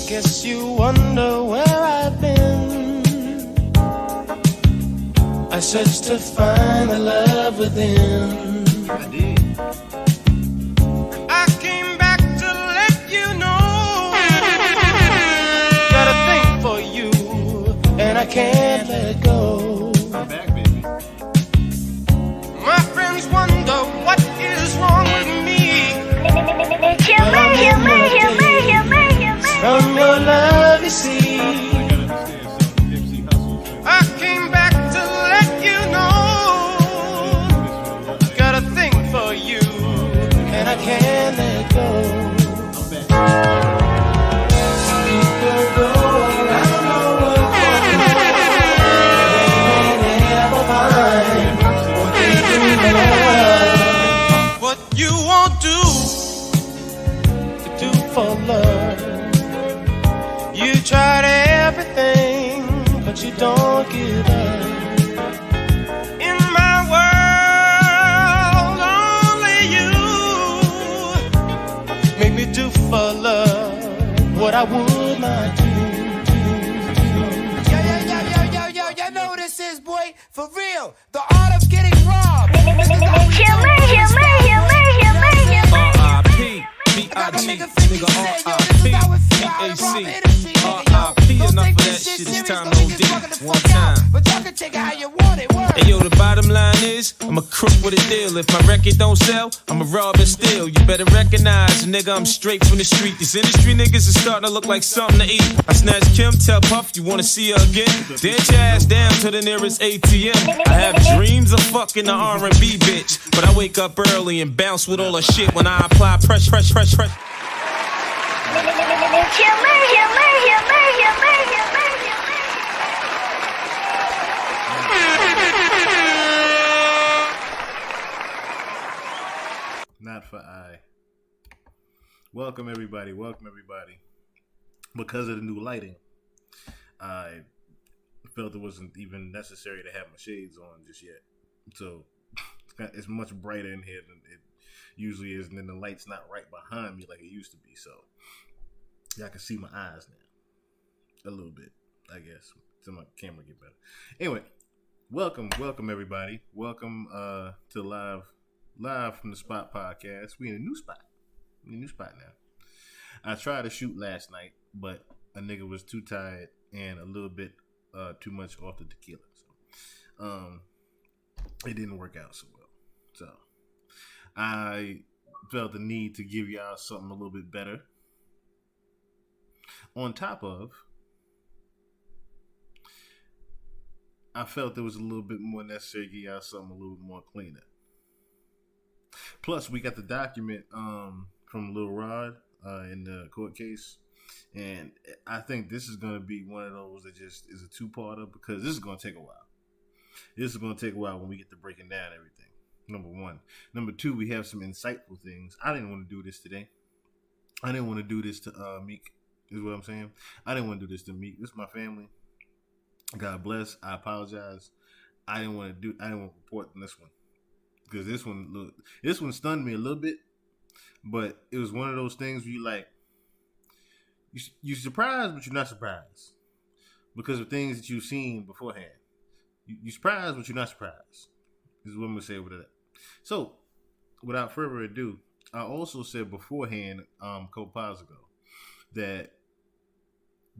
guess you wonder where I've been. I searched to find the love within. I did. I came back to let you know. Got a thing for you, and I can't let go. I'm back, baby. My friends wonder what is wrong with me. From your love, you see. I gotta understand something. Nipsey Hussle. I came back to let you know. Got a thing for you, and I can't let go. I'm back. Some people go around the world, they never find what they dream of. What you won't do to do for love. You tried everything, but you don't give up. In my world, only you make me do for love what I would not do. Yo, you know this is, boy, for real. The art of getting robbed. R.I.P. B.l.a.c. Nigga R.I.P. B.a.c. R.I.P. Enough of that shit, it's time to OD. One time. Hey yo, the bottom line is, I'm a crook with a deal. If my record don't sell, I'ma rob and steal. You better recognize, nigga, I'm straight from the street. These industry niggas is starting to look like something to eat. I snatch Kim, tell Puff, you wanna see her again? Dance your ass down to the nearest ATM. I have dreams of fucking the R&B bitch, but I wake up early and bounce with all her shit when I apply pressure. Not for I. Welcome everybody. Because of the new lighting, I felt it wasn't even necessary to have my shades on just yet. So it's much brighter in here than it usually is, and then the light's not right behind me like it used to be. So y'all can see my eyes now a little bit, I guess, till my camera get better. Anyway, welcome everybody. Welcome to live from the Spot podcast. We in a new spot. Now. I tried to shoot last night, but a nigga was too tired and a little bit too much off the tequila. So it didn't work out so well. So I felt the need to give y'all something a little bit better. On top of, I felt it was a little bit more necessary to give y'all something a little bit more cleaner. Plus, we got the document from Lil Rod in the court case. And I think this is going to be one of those that just is a two-parter because this is going to take a while. This is going to take a while when we get to breaking down everything. Number one. Number two, we have some insightful things. I didn't want to do this today. I didn't want to do this to Meek, is what I'm saying. I didn't want to do this to Meek. This is my family. God bless. I apologize. I didn't want to report on this one. Because this one stunned me a little bit. But it was one of those things where you're surprised, but you're not surprised. Because of things that you've seen beforehand. You're surprised, but you're not surprised. This is what I'm going to say with that. So, without further ado, I also said beforehand, a couple pods ago, that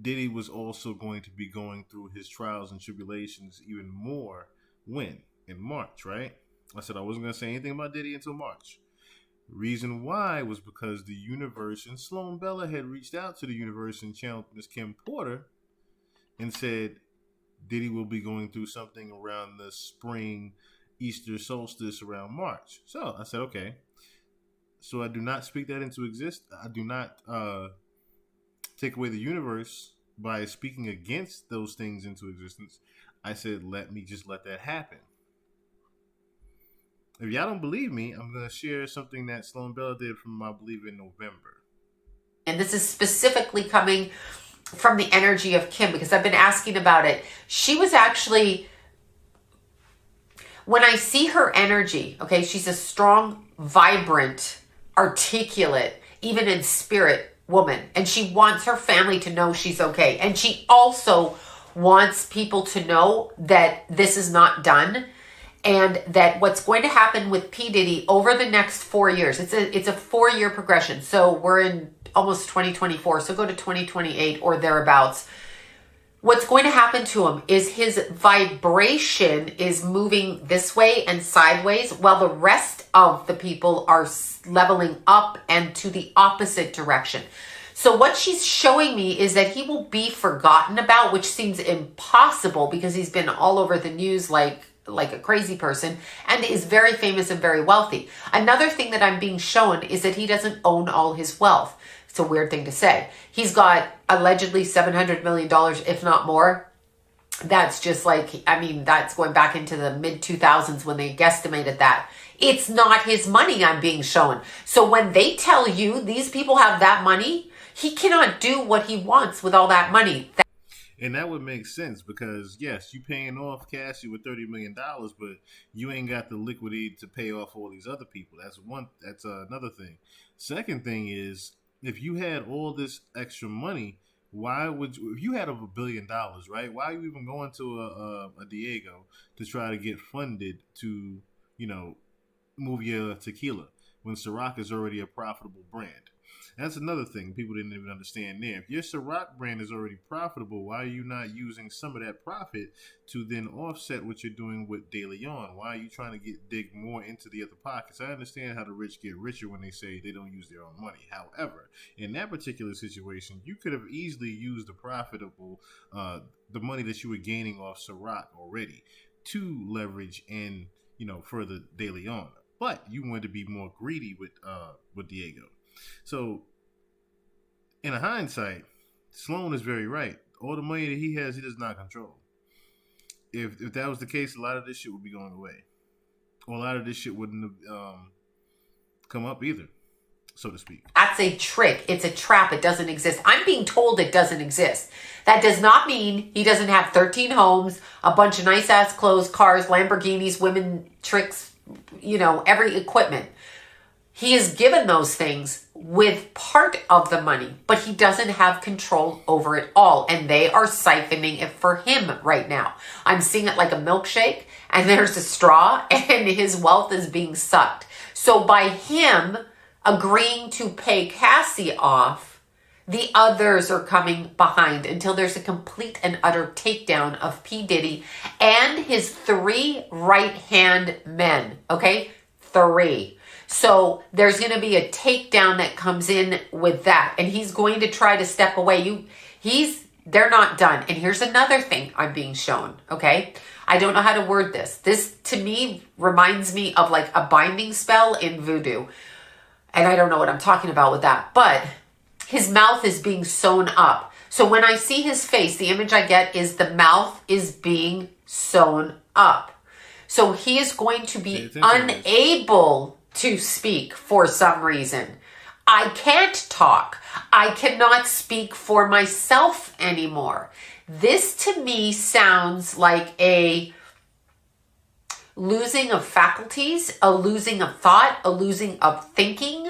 Diddy was also going to be going through his trials and tribulations even more when? In March, right? I said I wasn't going to say anything about Diddy until March. Reason why was because the Universe and Sloan Bella had reached out to the Universe and channeled Miss Kim Porter and said Diddy will be going through something around the spring Easter solstice around March. So I said, okay. So I do not speak that into existence. I do not take away the universe by speaking against those things into existence. I said, let that happen. If y'all don't believe me, I'm going to share something that Sloan Bella did from, I believe, in November. And this is specifically coming from the energy of Kim because I've been asking about it. She was actually, when I see her energy, okay, she's a strong, vibrant, articulate, even in spirit woman, and she wants her family to know she's okay. And she also wants people to know that this is not done, and that what's going to happen with P. Diddy over the next 4 years, it's a 4-year progression. So we're in almost 2024, so go to 2028 or thereabouts. What's going to happen to him is his vibration is moving this way and sideways, while the rest of the people are leveling up and to the opposite direction. So what she's showing me is that he will be forgotten about, which seems impossible because he's been all over the news like a crazy person and is very famous and very wealthy. Another thing that I'm being shown is that he doesn't own all his wealth. It's a weird thing to say. He's got allegedly $700 million, if not more. That's just that's going back into the mid 2000s when they guesstimated that. It's not his money I'm being shown. So when they tell you these people have that money, he cannot do what he wants with all that money. And that would make sense because, yes, you paying off Cassie with $30 million, but you ain't got the liquidity to pay off all these other people. That's another thing. Second thing is, if you had all this extra money, why would you, if you had over $1 billion, right? Why are you even going to a Diego to try to get funded to, move your tequila when Ciroc is already a profitable brand? That's another thing people didn't even understand there. If your Ciroc brand is already profitable, why are you not using some of that profit to then offset what you're doing with De Leon? Why are you trying to dig more into the other pockets? I understand how the rich get richer when they say they don't use their own money. However, in that particular situation, you could have easily used the profitable, the money that you were gaining off Ciroc already to leverage and, further De Leon. But you wanted to be more greedy with Diego. So, in hindsight, Sloan is very right. All the money that he has, he does not control. If that was the case, a lot of this shit would be going away. Or a lot of this shit wouldn't have come up either, so to speak. That's a trick. It's a trap. It doesn't exist. I'm being told it doesn't exist. That does not mean he doesn't have 13 homes, a bunch of nice-ass clothes, cars, Lamborghinis, women, tricks, every equipment. He is given those things with part of the money, but he doesn't have control over it all. And they are siphoning it for him right now. I'm seeing it like a milkshake, and there's a straw, and his wealth is being sucked. So by him agreeing to pay Cassie off, the others are coming behind until there's a complete and utter takedown of P. Diddy and his 3 right-hand men. Okay? 3. So there's going to be a takedown that comes in with that. And he's going to try to step away. They're not done. And here's another thing I'm being shown. Okay. I don't know how to word this. This to me reminds me of like a binding spell in voodoo. And I don't know what I'm talking about with that, but his mouth is being sewn up. So when I see his face, the image I get is the mouth is being sewn up. So he is going to be unable to speak for some reason. I can't talk. I cannot speak for myself anymore. This to me sounds like a losing of faculties, a losing of thought, a losing of thinking.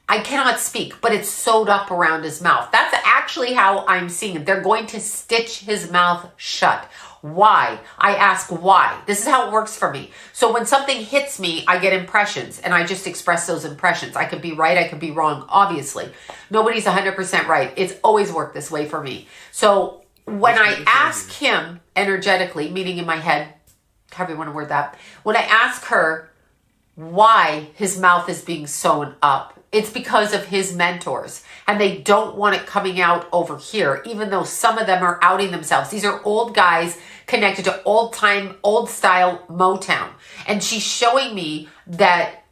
I cannot speak, but it's sewed up around his mouth. That's actually how I'm seeing it. They're going to stitch his mouth shut. Why? I ask why. This is how it works for me. So when something hits me, I get impressions and I just express those impressions. I could be right. I could be wrong. Obviously, nobody's 100% right. It's always worked this way for me. So when I ask him energetically, meaning in my head, however you want to word that, when I ask her why his mouth is being sewn up, it's because of his mentors, and they don't want it coming out over here, even though some of them are outing themselves. These are old guys connected to old time, old style Motown. And she's showing me that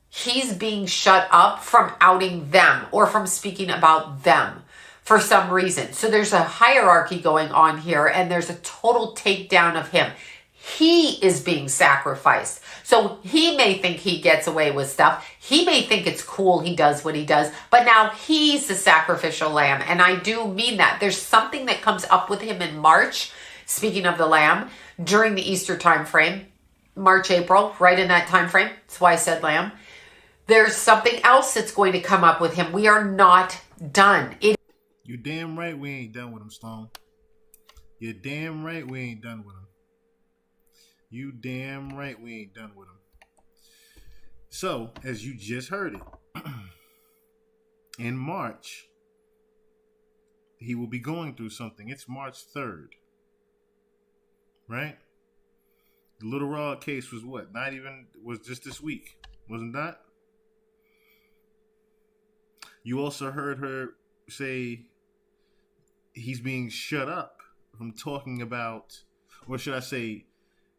he's being shut up from outing them or from speaking about them for some reason. So there's a hierarchy going on here, and there's a total takedown of him. He is being sacrificed. So he may think he gets away with stuff. He may think it's cool he does what he does, but now he's the sacrificial lamb. And I do mean that. There's something that comes up with him in March, speaking of the lamb, during the Easter time frame, March, April, right in that time frame. That's why I said lamb. There's something else that's going to come up with him. We are not Done. You damn right we ain't done with him, Stone. You're damn right we ain't done with him. You damn right we ain't done with him. So, as you just heard it, in March, he will be going through something. It's March 3rd. Right? The Lil Rod case was what? Was just this week. Wasn't that? You also heard her say he's being shut up from talking about, or should I say,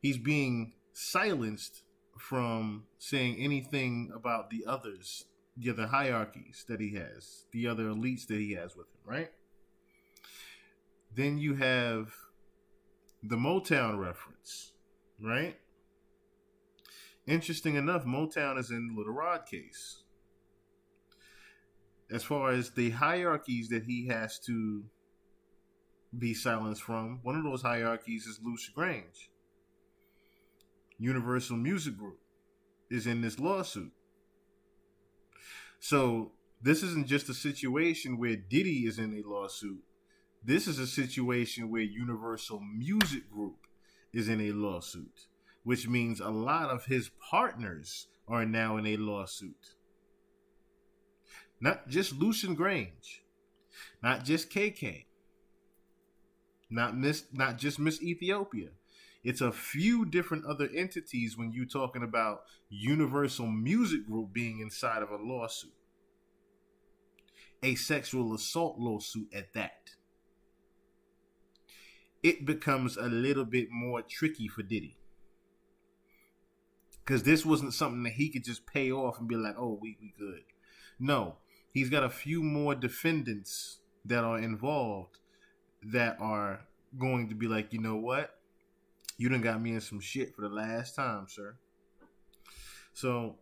he's being silenced from saying anything about the others, the other hierarchies that he has, the other elites that he has with him, right? Then you have the Motown reference, right? Interesting enough, Motown is in the Lil Rod case. As far as the hierarchies that he has to be silenced from, one of those hierarchies is Lucia Grange. Universal Music Group is in this lawsuit. So this isn't just a situation where Diddy is in a lawsuit. This is a situation where Universal Music Group is in a lawsuit, which means a lot of his partners are now in a lawsuit. Not just Lucian Grange, not just KK, not just Miss Ethiopia. It's a few different other entities when you're talking about Universal Music Group being inside of a lawsuit. A sexual assault lawsuit at that. It becomes a little bit more tricky for Diddy. Because this wasn't something that he could just pay off and be like, oh, we good. No, he's got a few more defendants that are involved that are going to be like, you know what? You done got me in some shit for the last time, sir. So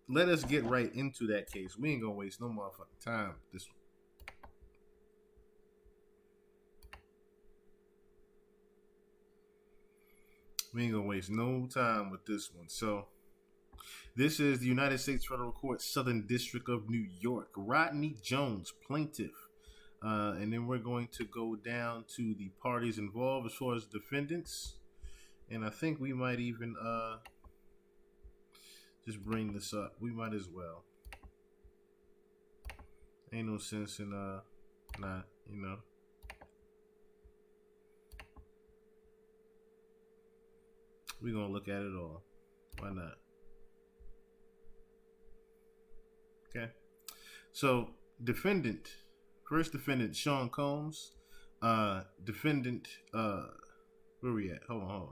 let us get right into that case. We ain't gonna waste no motherfucking time with this one. We ain't gonna waste no time with this one. So this is the United States Federal Court, Southern District of New York. Rodney Jones, plaintiff. And then we're going to go down to the parties involved as far as defendants. And I think we might even just bring this up. We might as well. Ain't no sense in not, you know. We're gonna look at it all. Why not? Okay. So first defendant Sean Combs. Defendant where we at? Hold on.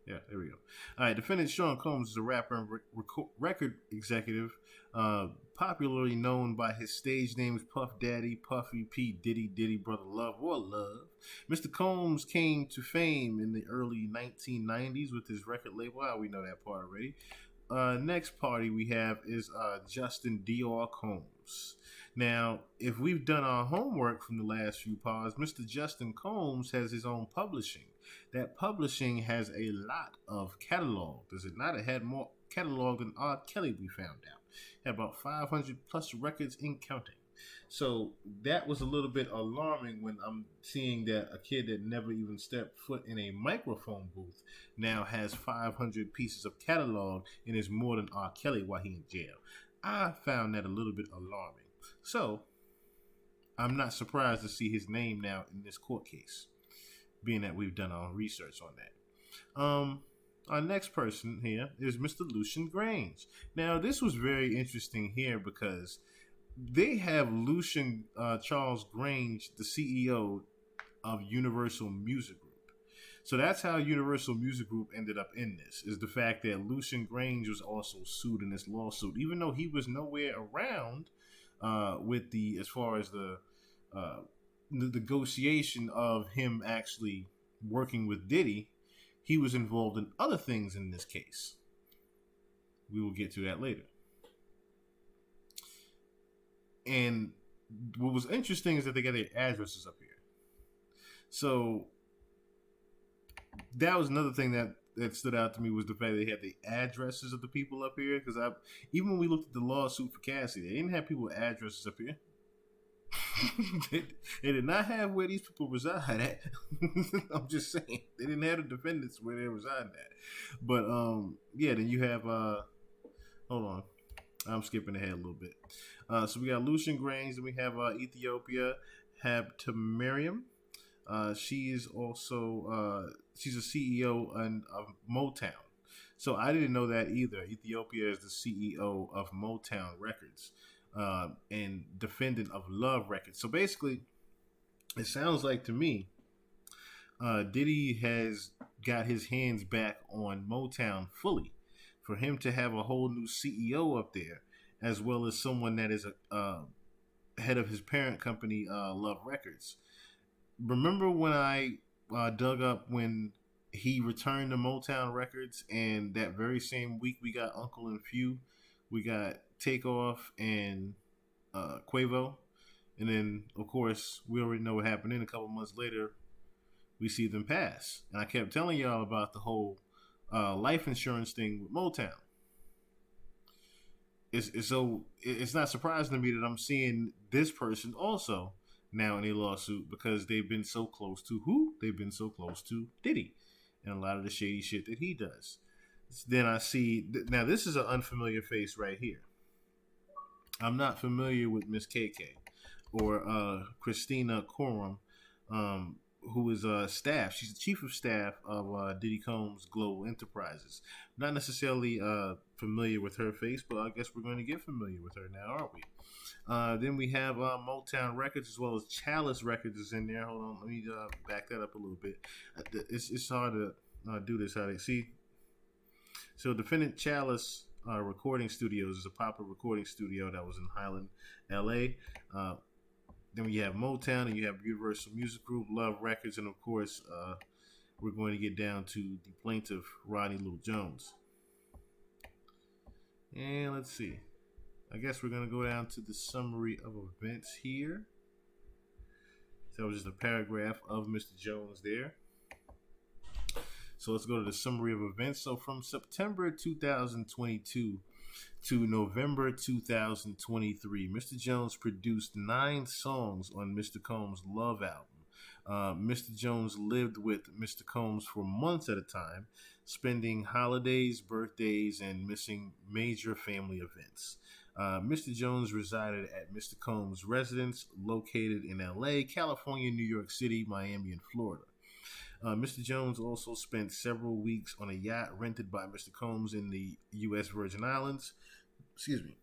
Yeah, there we go. All right, defendant Sean Combs is a rapper and record executive, popularly known by his stage names Puff Daddy, Puffy, P. Diddy, Diddy, Brother Love, or Love. Mr. Combs came to fame in the early 1990s with his record label. We know that part already. Next party we have is Justin Dior Combs. Now, if we've done our homework from the last few pods, Mr. Justin Combs has his own publishing. That publishing has a lot of catalog. Does it not? It had more catalog than R. Kelly, we found out. It had about 500 plus records in counting. So that was a little bit alarming when I'm seeing that a kid that never even stepped foot in a microphone booth now has 500 pieces of catalog and is more than R. Kelly while he in jail. I found that a little bit alarming. So I'm not surprised to see his name now in this court case, being that we've done our research on that. Our next person here is Mr. Lucian Grange. Now, this was very interesting here because they have Lucian Charles Grange, the CEO of Universal Music Group. So that's how Universal Music Group ended up in this, is the fact that Lucian Grange was also sued in this lawsuit, even though he was nowhere around with as far as the negotiation of him actually working with Diddy. He was involved in other things in this case. We will get to that later. And what was interesting is that they got their addresses up here. So that was another thing that that stood out to me was the fact they had the addresses of the people up here. Because even when we looked at the lawsuit for Cassie, they didn't have people with addresses up here. They did not have where these people reside at. I'm just saying they didn't have the defendants where they reside at. But yeah, then you have hold on, I'm skipping ahead a little bit. So we got Lucian Grains, and we have Ethiopia Habtemariam. She is also she's a CEO of Motown. So I didn't know that either. Ethiopia is the CEO of Motown Records. And defendant of Love Records. So basically, it sounds like to me, Diddy has got his hands back on Motown fully. For him to have a whole new CEO up there, as well as someone that is a head of his parent company, Love Records. Remember when I dug up when he returned to Motown Records, and that very same week we got Uncle and Few, we got Takeoff and Quavo, and then of course we already know what happened. Then a couple months later, we see them pass, and I kept telling y'all about the whole life insurance thing with Motown. It's not surprising to me that I'm seeing this person also now in a lawsuit because they've been so close to who? They've been so close to Diddy and a lot of the shady shit that he does. Then I see now this is an unfamiliar face right here. I'm not familiar with Miss KK or Christina Coram, who is staff. She's the chief of staff of Diddy Combs Global Enterprises. Not necessarily familiar with her face, but I guess we're going to get familiar with her now, aren't we? Then we have Motown Records as well as Chalice Records is in there. Hold on, let me back that up a little bit. It's hard to do this how they see. So defendant Chalice Recording Studios is a popular recording studio that was in Highland, LA. Then we have Motown, and you have Universal Music Group, Love Records, and of course, we're going to get down to the plaintiff, Rodney Lil Jones. And let's see. I guess we're going to go down to the summary of events here. So that was just a paragraph of Mr. Jones there. So let's go to the summary of events. So from September 2022 to November 2023, Mr. Jones produced 9 songs on Mr. Combs' Love album. Mr. Jones lived with Mr. Combs for months at a time, spending holidays, birthdays, and missing major family events. Mr. Jones resided at Mr. Combs' residence located in LA, California, New York City, Miami, and Florida. Mr. Jones also spent several weeks on a yacht rented by Mr. Combs in the U.S. Virgin Islands. Excuse me.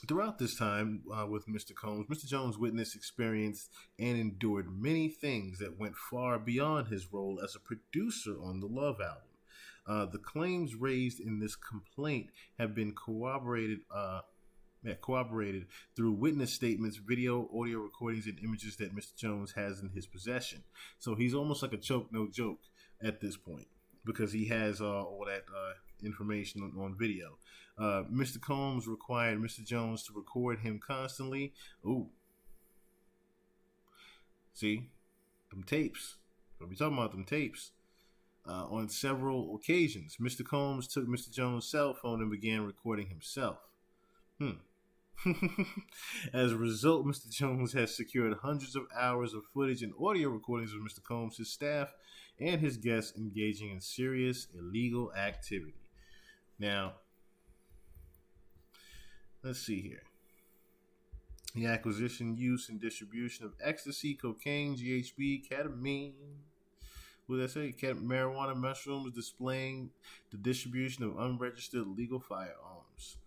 Throughout this time with Mr. Combs, Mr. Jones witnessed, experienced, and endured many things that went far beyond his role as a producer on the Love album. The claims raised in this complaint have been corroborated through witness statements, video, audio recordings, and images that Mr. Jones has in his possession. So he's almost like a choke, no joke at this point because he has all that information on video. Mr. Combs required Mr. Jones to record him constantly. Ooh. See? Them tapes. We'll be talking about them tapes. On several occasions, Mr. Combs took Mr. Jones' cell phone and began recording himself. As a result, Mr. Jones has secured hundreds of hours of footage and audio recordings of Mr. Combs, his staff, and his guests engaging in serious illegal activity. Now, let's see here. The acquisition, use, and distribution of ecstasy, cocaine, GHB, ketamine. What did I say? Marijuana, mushrooms, displaying the distribution of unregistered legal firearms.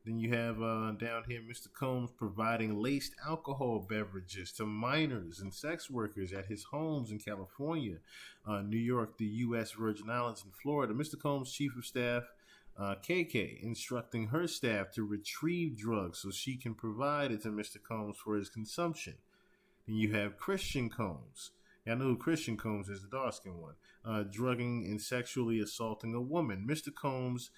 Then you have down here Mr. Combs providing laced alcohol beverages to minors and sex workers at his homes in California, New York, the U.S. Virgin Islands, and Florida. Mr. Combs' chief of staff, KK, instructing her staff to retrieve drugs so she can provide it to Mr. Combs for his consumption. Then you have Christian Combs. I know who Christian Combs is, the dark-skinned one. Drugging and sexually assaulting a woman. Mr. Combs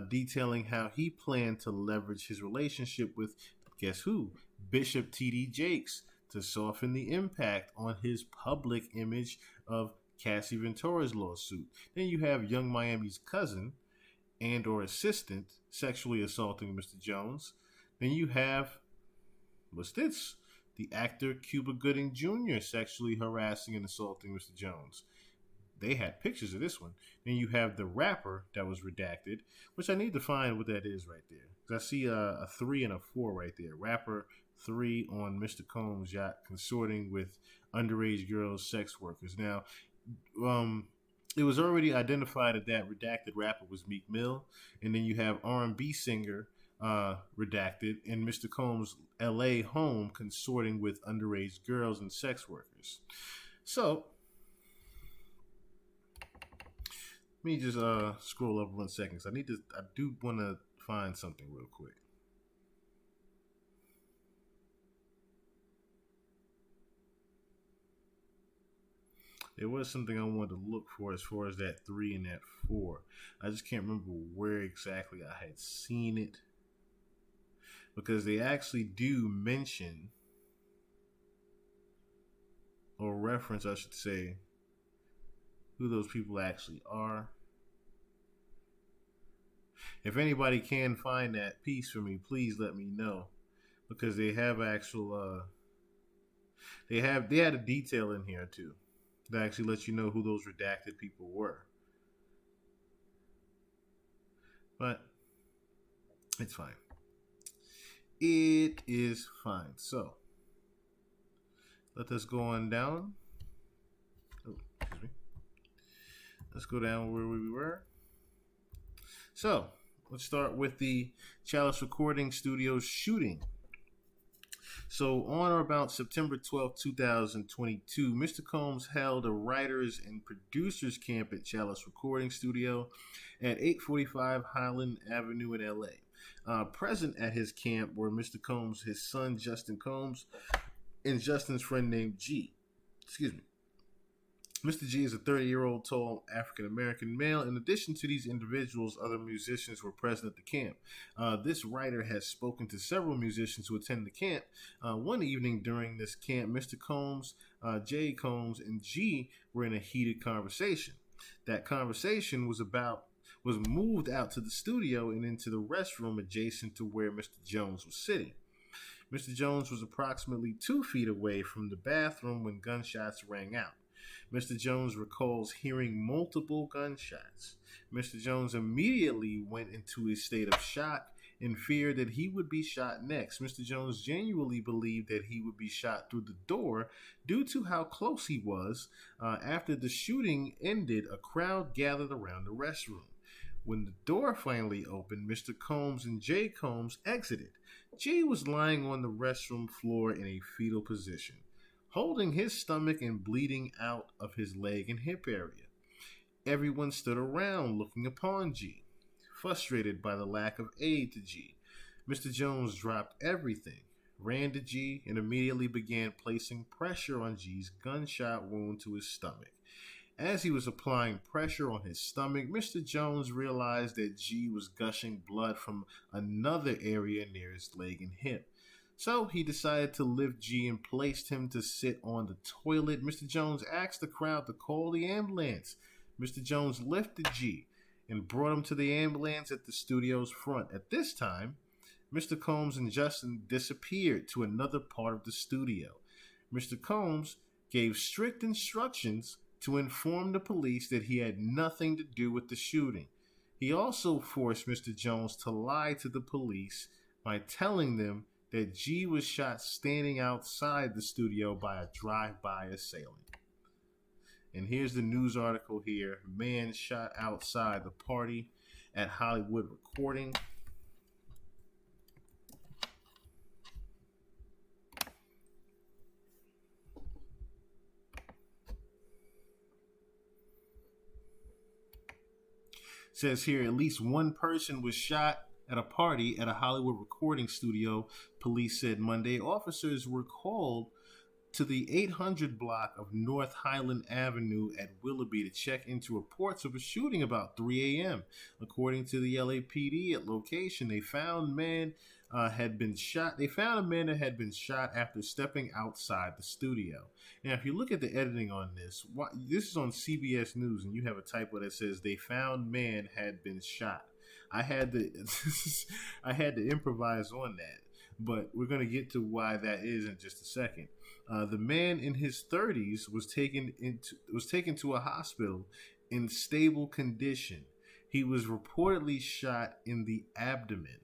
detailing how he planned to leverage his relationship with, guess who? Bishop T.D. Jakes to soften the impact on his public image of Cassie Ventura's lawsuit. Then you have Young Miami's cousin and or assistant sexually assaulting Mr. Jones. Then you have, what's this? The actor Cuba Gooding Jr. sexually harassing and assaulting Mr. Jones. They had pictures of this one. Then you have the rapper that was redacted, which I need to find what that is right there. Because I see a 3 and a 4 right there. Rapper 3 on Mr. Combs' yacht consorting with underage girls, sex workers. Now, it was already identified that redacted rapper was Meek Mill. And then you have R&B singer redacted in Mr. Combs' L.A. home consorting with underage girls and sex workers. So, let me just scroll up 1 second. I do want to find something real quick. There was something I wanted to look for as far as that 3 and that 4. I just can't remember where exactly I had seen it. Because they actually do mention, or reference, I should say, who those people actually are. If anybody can find that piece for me, please let me know. Because they have actual, they had a detail in here too. That actually lets you know who those redacted people were. But it's fine. It is fine. So let us go on down. Oh, excuse me. Let's go down where we were. So let's start with the Chalice Recording Studios shooting. So on or about September 12, 2022, Mr. Combs held a writers and producers camp at Chalice Recording Studio at 845 Highland Avenue in LA. Present at his camp were Mr. Combs, his son Justin Combs, and Justin's friend named G. Excuse me. Mr. G is a 30-year-old tall African-American male. In addition to these individuals, other musicians were present at the camp. This writer has spoken to several musicians who attend the camp. One evening during this camp, Mr. Combs, J. Combs, and G were in a heated conversation. That conversation was moved out to the studio and into the restroom adjacent to where Mr. Jones was sitting. Mr. Jones was approximately 2 feet away from the bathroom when gunshots rang out. Mr. Jones recalls hearing multiple gunshots. Mr. Jones immediately went into a state of shock and feared that he would be shot next. Mr. Jones genuinely believed that he would be shot through the door due to how close he was. After the shooting ended, a crowd gathered around the restroom. When the door finally opened, Mr. Combs and J. Combs exited. J was lying on the restroom floor in a fetal position, holding his stomach and bleeding out of his leg and hip area. Everyone stood around looking upon G, frustrated by the lack of aid to G. Mr. Jones dropped everything, ran to G, and immediately began placing pressure on G's gunshot wound to his stomach. As he was applying pressure on his stomach, Mr. Jones realized that G was gushing blood from another area near his leg and hip. So he decided to lift G and placed him to sit on the toilet. Mr. Jones asked the crowd to call the ambulance. Mr. Jones lifted G and brought him to the ambulance at the studio's front. At this time, Mr. Combs and Justin disappeared to another part of the studio. Mr. Combs gave strict instructions to inform the police that he had nothing to do with the shooting. He also forced Mr. Jones to lie to the police by telling them that G was shot standing outside the studio by a drive-by assailant. And here's the news article here. Man shot outside the party at Hollywood Recording. Says here, at least one person was shot at a party at a Hollywood recording studio, police said Monday. Officers were called to the 800 block of North Highland Avenue at Willoughby to check into reports of a shooting about 3 a.m. According to the LAPD at location, they found man had been shot. They found a man that had been shot after stepping outside the studio. Now, if you look at the editing on this, this is on CBS News, and you have a typo that says they found man had been shot. I had to improvise on that, but we're going to get to why that is in just a second. The man in his 30s was taken to a hospital in stable condition. He was reportedly shot in the abdomen.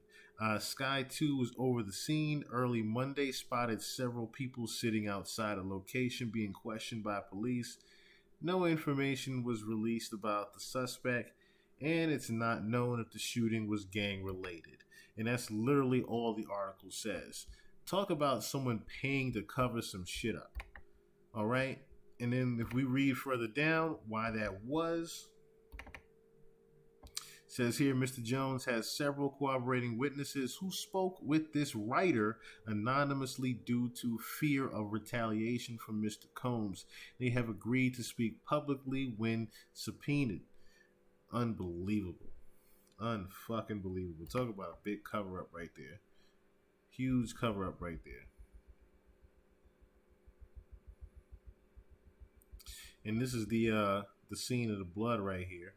Sky 2 was over the scene early Monday, spotted several people sitting outside a location being questioned by police. No information was released about the suspect, and it's not known if the shooting was gang related. And that's literally all the article says. Talk about someone paying to cover some shit up. All right? And then if we read further down why that was, it says here, Mr. Jones has several corroborating witnesses who spoke with this writer anonymously due to fear of retaliation from Mr. Combs. They have agreed to speak publicly when subpoenaed. Unbelievable. Unfucking believable. Talk about a big cover up right there. Huge cover up right there. And this is the scene of the blood right here.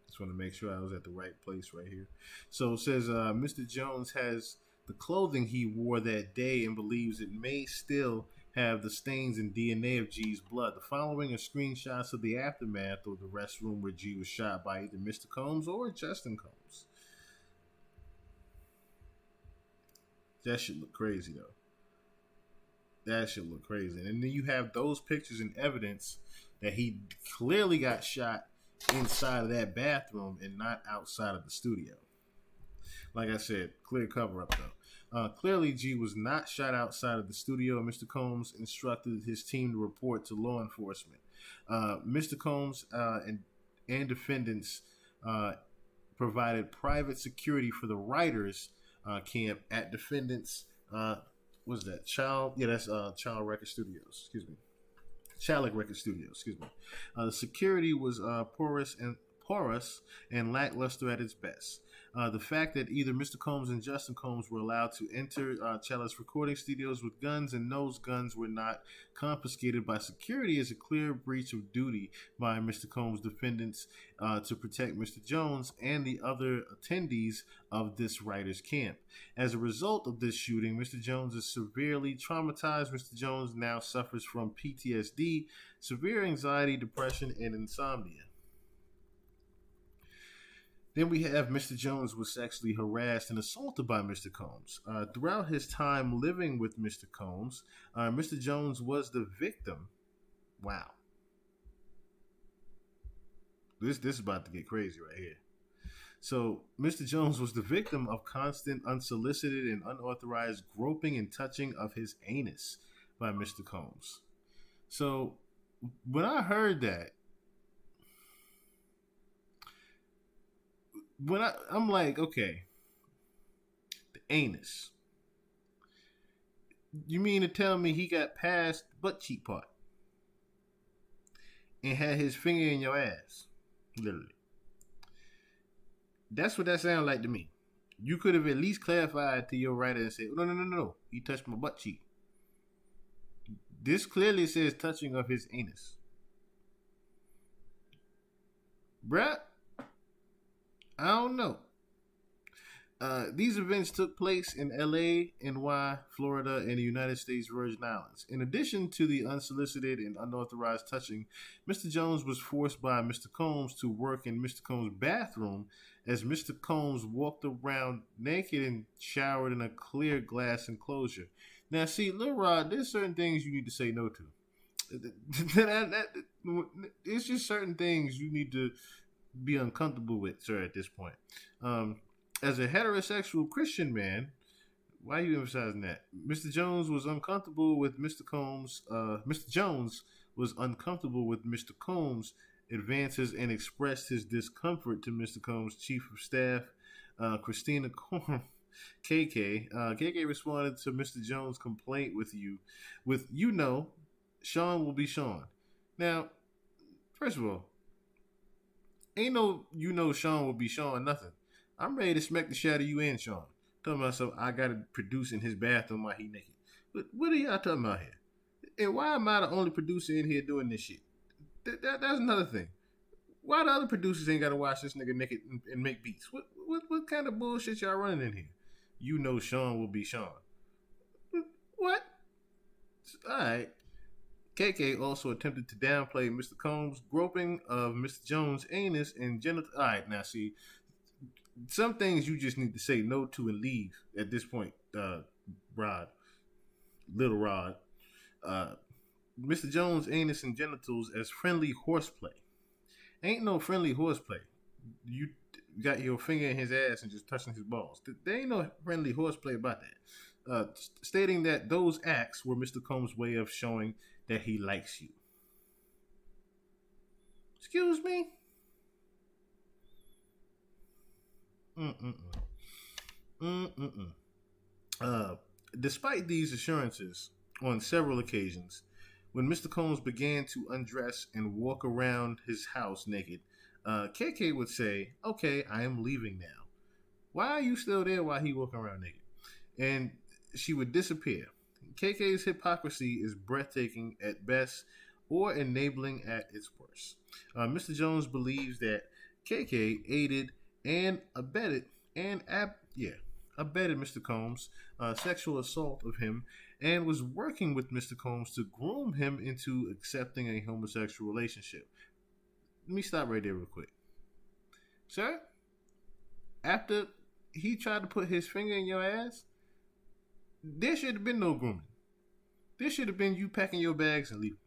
Just want to make sure I was at the right place right here. So it says Mr. Jones has the clothing he wore that day and believes it may still have the stains and DNA of G's blood. The following are screenshots of the aftermath of the restroom where G was shot by either Mr. Combs or Justin Combs. That should look crazy, though. That should look crazy. And then you have those pictures and evidence that he clearly got shot inside of that bathroom and not outside of the studio. Like I said, clear cover up, though. Clearly, G was not shot outside of the studio, and Mr. Combs instructed his team to report to law enforcement. Mr. Combs and defendants provided private security for the writers camp at defendants. What's that? Child Record Studios. Excuse me. Chalice Record Studios. Excuse me. The security was porous and lackluster at its best. The fact that either Mr. Combs and Justin Combs were allowed to enter Chalice recording studios with guns and those guns were not confiscated by security is a clear breach of duty by Mr. Combs' defendants to protect Mr. Jones and the other attendees of this writer's camp. As a result of this shooting, Mr. Jones is severely traumatized. Mr. Jones now suffers from PTSD, severe anxiety, depression, and insomnia. Then we have Mr. Jones was sexually harassed and assaulted by Mr. Combs. Throughout his time living with Mr. Combs, Mr. Jones was the victim. Wow. This is about to get crazy right here. So, Mr. Jones was the victim of constant, unsolicited, and unauthorized groping and touching of his anus by Mr. Combs. So, when I heard that, I'm like, okay, the anus. You mean to tell me he got past the butt cheek part and had his finger in your ass? Literally. That's what that sounded like to me. You could have at least clarified to your writer and said, no. He touched my butt cheek. This clearly says touching of his anus. Bruh. I don't know. These events took place in L.A., NY, Florida, and the United States Virgin Islands. In addition to the unsolicited and unauthorized touching, Mr. Jones was forced by Mr. Combs to work in Mr. Combs' bathroom as Mr. Combs walked around naked and showered in a clear glass enclosure. Now, see, Lil Rod, there's certain things you need to say no to. It's just certain things you need to be uncomfortable with, sir, at this point. As a heterosexual Christian man, why are you emphasizing that? Mr. Jones was uncomfortable with Mr. Combs. Mr. Jones was uncomfortable with Mr. Combs' advances and expressed his discomfort to Mr. Combs' chief of staff, Christina Korn, KK. KK responded to Mr. Jones' complaint with Sean will be Sean. Now, first of all, ain't no Sean will be Sean nothing. I'm ready to smack the shit out of you and Sean. Talking about so I gotta produce in his bathroom while he naked. What are y'all talking about here? And why am I the only producer in here doing this shit? That's another thing. Why the other producers ain't gotta watch this nigga naked and make beats? What kind of bullshit y'all running in here? You know Sean will be Sean. What? Alright. KK also attempted to downplay Mr. Combs' groping of Mr. Jones' anus and genital. Alright, now see, some things you just need to say no to and leave at this point, Rod. Lil Rod. Mr. Jones' anus and genitals as friendly horseplay. Ain't no friendly horseplay. You got your finger in his ass and just touching his balls. There ain't no friendly horseplay about that. Stating that those acts were Mr. Combs' way of showing that he likes you. Excuse me? Despite these assurances, on several occasions, when Mr. Combs began to undress and walk around his house naked, KK would say, "Okay, I am leaving now. Why are you still there while he walking around naked?" And she would disappear. KK's hypocrisy is breathtaking at best or enabling at its worst. Mr. Jones believes that KK aided and abetted Mr. Combs' sexual assault of him and was working with Mr. Combs to groom him into accepting a homosexual relationship. Let me stop right there real quick. Sir, after he tried to put his finger in your ass, there should have been no grooming. There should have been you packing your bags and leaving.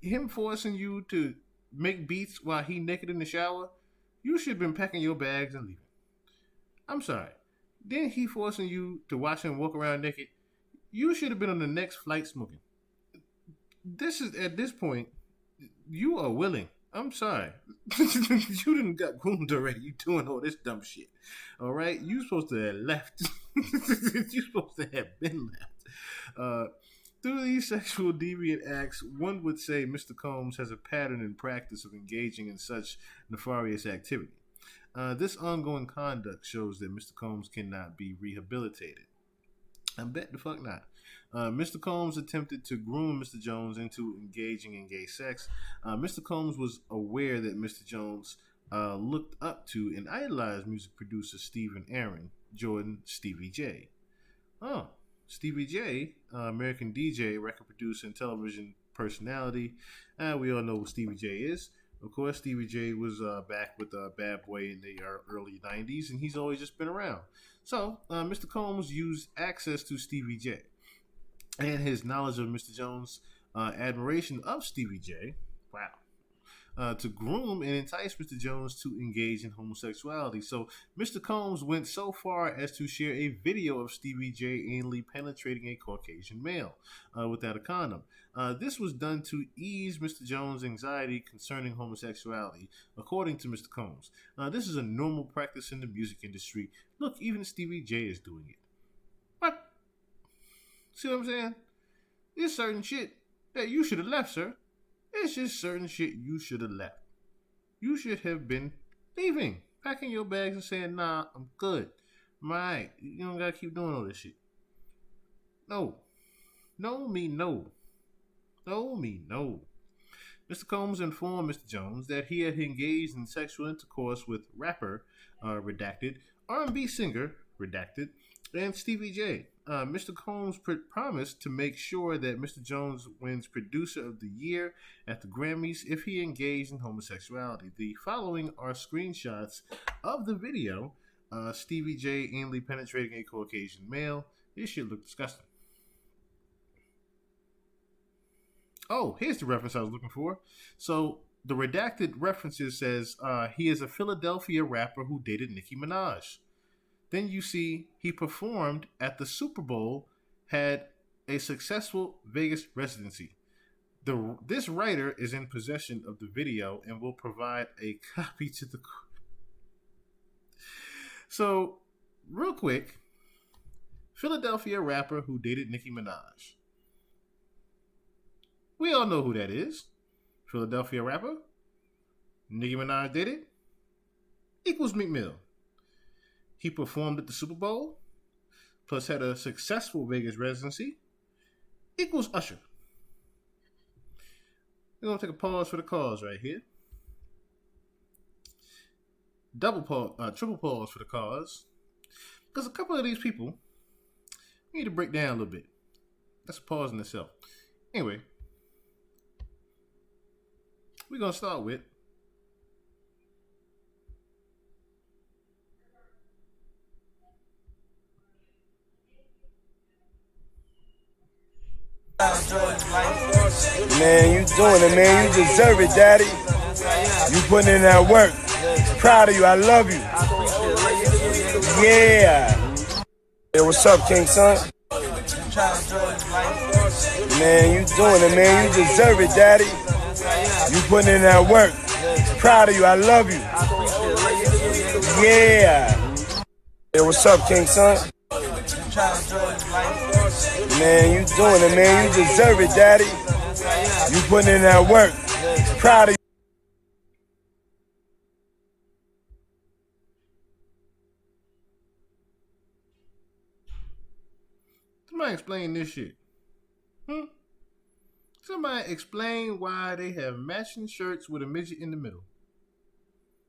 Him forcing you to make beats while he naked in the shower, you should have been packing your bags and leaving. I'm sorry. Then he forcing you to watch him walk around naked, you should have been on the next flight smoking. This is, at this point, you are willing. I'm sorry. You done got groomed already. You doing all this dumb shit. All right? You supposed to have left. You supposed to have been left. Through these sexual deviant acts, one would say Mr. Combs has a pattern and practice of engaging in such nefarious activity. This ongoing conduct shows that Mr. Combs cannot be rehabilitated. I bet the fuck not. Mr. Combs attempted to groom Mr. Jones into engaging in gay sex. Mr. Combs was aware that Mr. Jones looked up to and idolized music producer Stephen Aaron Jordan, Stevie J. Oh, Stevie J, American DJ, record producer, and television personality. We all know what Stevie J is. Of course, Stevie J was back with Bad Boy in the early 90s, and he's always just been around. So, Mr. Combs used access to Stevie J and his knowledge of Mr. Jones' admiration of Stevie J, to groom and entice Mr. Jones to engage in homosexuality. So, Mr. Combs went so far as to share a video of Stevie J anally penetrating a Caucasian male without a condom. This was done to ease Mr. Jones' anxiety concerning homosexuality, according to Mr. Combs. This is a normal practice in the music industry. Look, even Stevie J is doing it. What? See what I'm saying? There's certain shit that you should have left, sir. It's just certain shit you should have left. You should have been leaving, packing your bags and saying, "Nah, I'm good. I'm alright. You don't gotta keep doing all this shit." No. No me no. No me no. Mr. Combs informed Mr. Jones that he had engaged in sexual intercourse with rapper, redacted, R&B singer, redacted, and Stevie J. Mr. Combs promised to make sure that Mr. Jones wins Producer of the Year at the Grammys if he engaged in homosexuality. The following are screenshots of the video. Stevie J anally penetrating a Caucasian male. This shit look disgusting. Oh, here's the reference I was looking for. So the redacted references says he is a Philadelphia rapper who dated Nicki Minaj. Then you see he performed at the Super Bowl, had a successful Vegas residency. This writer is in possession of the video and will provide a copy to the court. So, real quick, Philadelphia rapper who dated Nicki Minaj. We all know who that is. Philadelphia rapper. Nicki Minaj dated. Equals Meek Mill. he performed at the Super Bowl, plus had a successful Vegas residency, equals Usher. We're going to take a pause for the cause right here. Triple pause for the cause. Because a couple of these people we need to break down a little bit. That's a pause in itself. Anyway, we're going to start with Man, you doing it, man. You deserve it, daddy. You putting in that work. Proud of you. I love you. Yeah. Hey, what's up, King Son? Man, you doing it, man. You deserve it, daddy. You putting in that work. Proud of you. I love you. Yeah. Hey, what's up, King Son? Man, you doing it, man. You deserve it, daddy. You putting in that work. Proud of you. Somebody explain this shit. Somebody explain why they have matching shirts with a midget in the middle.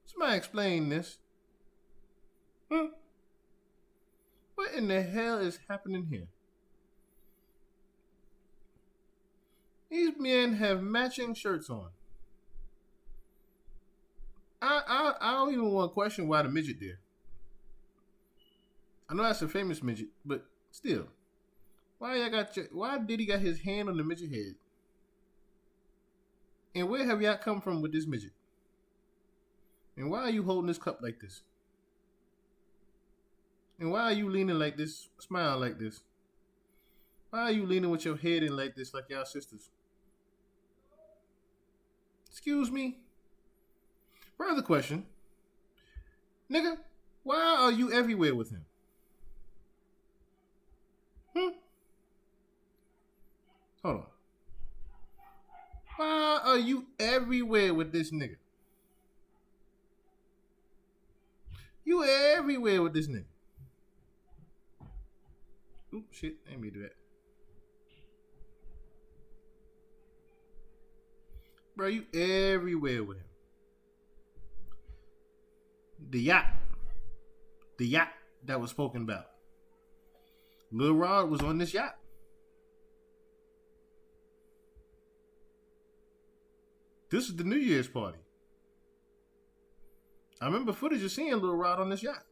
Somebody explain this. What in the hell is happening here? These men have matching shirts on. I don't even want to question why the midget there. I know that's a famous midget, but still. Why Diddy got his hand on the midget head? And where have y'all come from with this midget? And why are you holding this cup like this? And why are you leaning like this, smile like this? Why are you leaning with your head in like this, like y'all sisters? Excuse me? Further question. Nigga, why are you everywhere with him? Hold on. Why are you everywhere with this nigga? You everywhere with this nigga. Oop, shit. I didn't mean to do that. Bro, you everywhere with him. The yacht that was spoken about. Lil Rod was on this yacht. This is the New Year's party. I remember footage of seeing Lil Rod on this yacht.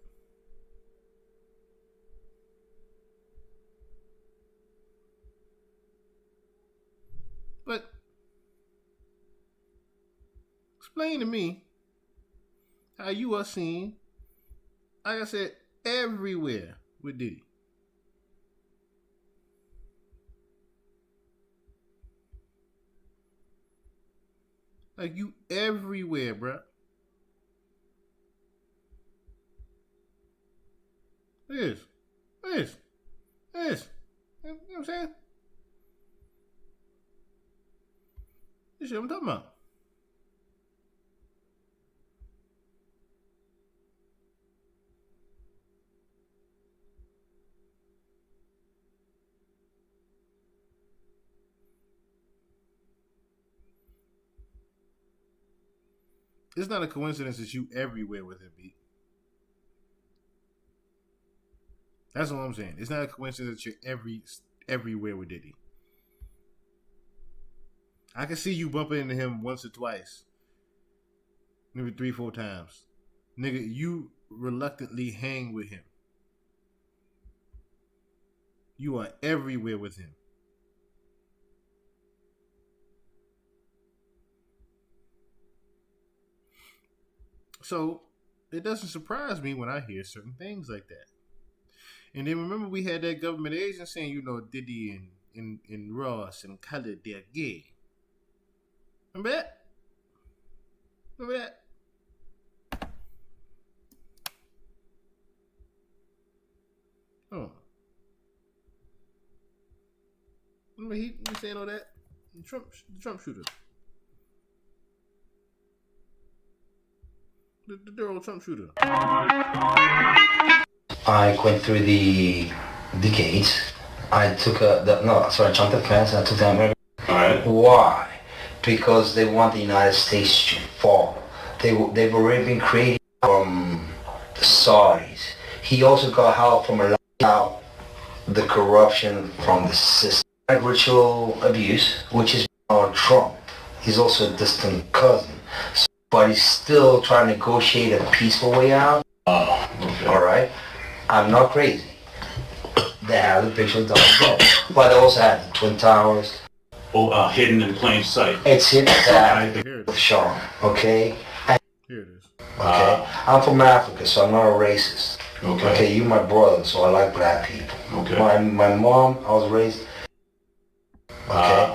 But explain to me how you are seen, like I said, everywhere with Diddy. Like you everywhere, bruh. It is. You know what I'm saying? This shit I'm talking about. It's not a coincidence that you everywhere with him, B. That's what I'm saying. It's not a coincidence that you're everywhere with Diddy. I can see you bumping into him once or twice. Maybe 3-4 times. Nigga, you reluctantly hang with him. You are everywhere with him. So, it doesn't surprise me when I hear certain things like that. And then remember we had that government agent saying, you know, Diddy and Ross and Khaled, they're gay. Remember that? Remember that? Oh. Remember he saying all that? The Trump shooter. The old Trump shooter. I went through the gates. I took I jumped the fence and I took the American. Alright. Why? Because they want the United States to fall. They've already been created from the Saudis. He also got help from a lot out the corruption from the system. Ritual abuse, which is on Trump. He's also a distant cousin. But he's still trying to negotiate a peaceful way out. Okay. Alright? I'm not crazy. They have the picture of Donald Trump. But they also have the Twin Towers. Hidden in plain sight. It's hidden Here it with is. Sean, okay? Here it is. Okay? I'm from Africa, so I'm not a racist. Okay. Okay, you my brother, so I like black people. Okay. My mom, I was raised. Okay?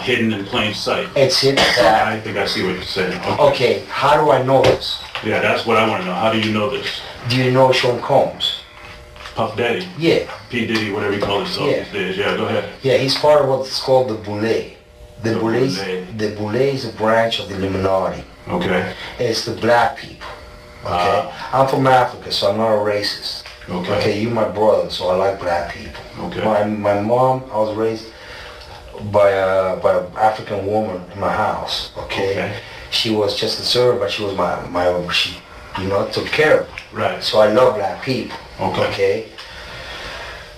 Hidden in plain sight. It's hidden. I think I see what you're saying. Okay, how do I know this? Yeah, that's what I want to know. How do you know this? Do you know Sean Combs? Puff Daddy? Yeah. P. Diddy, whatever you call himself these days. Yeah, go ahead. Yeah, he's part of what's called the b.l.a.c. The b.l.a.c. b.l.a.c. is a branch of the Illuminati. Okay. It's the black people. Okay? I'm from Africa, so I'm not a racist. Okay. Okay, you my brother, so I like black people. Okay. My mom, I was raised by an African woman in my house. Okay. She was just a servant, but she was she took care of me. Right. So I love black people. Okay.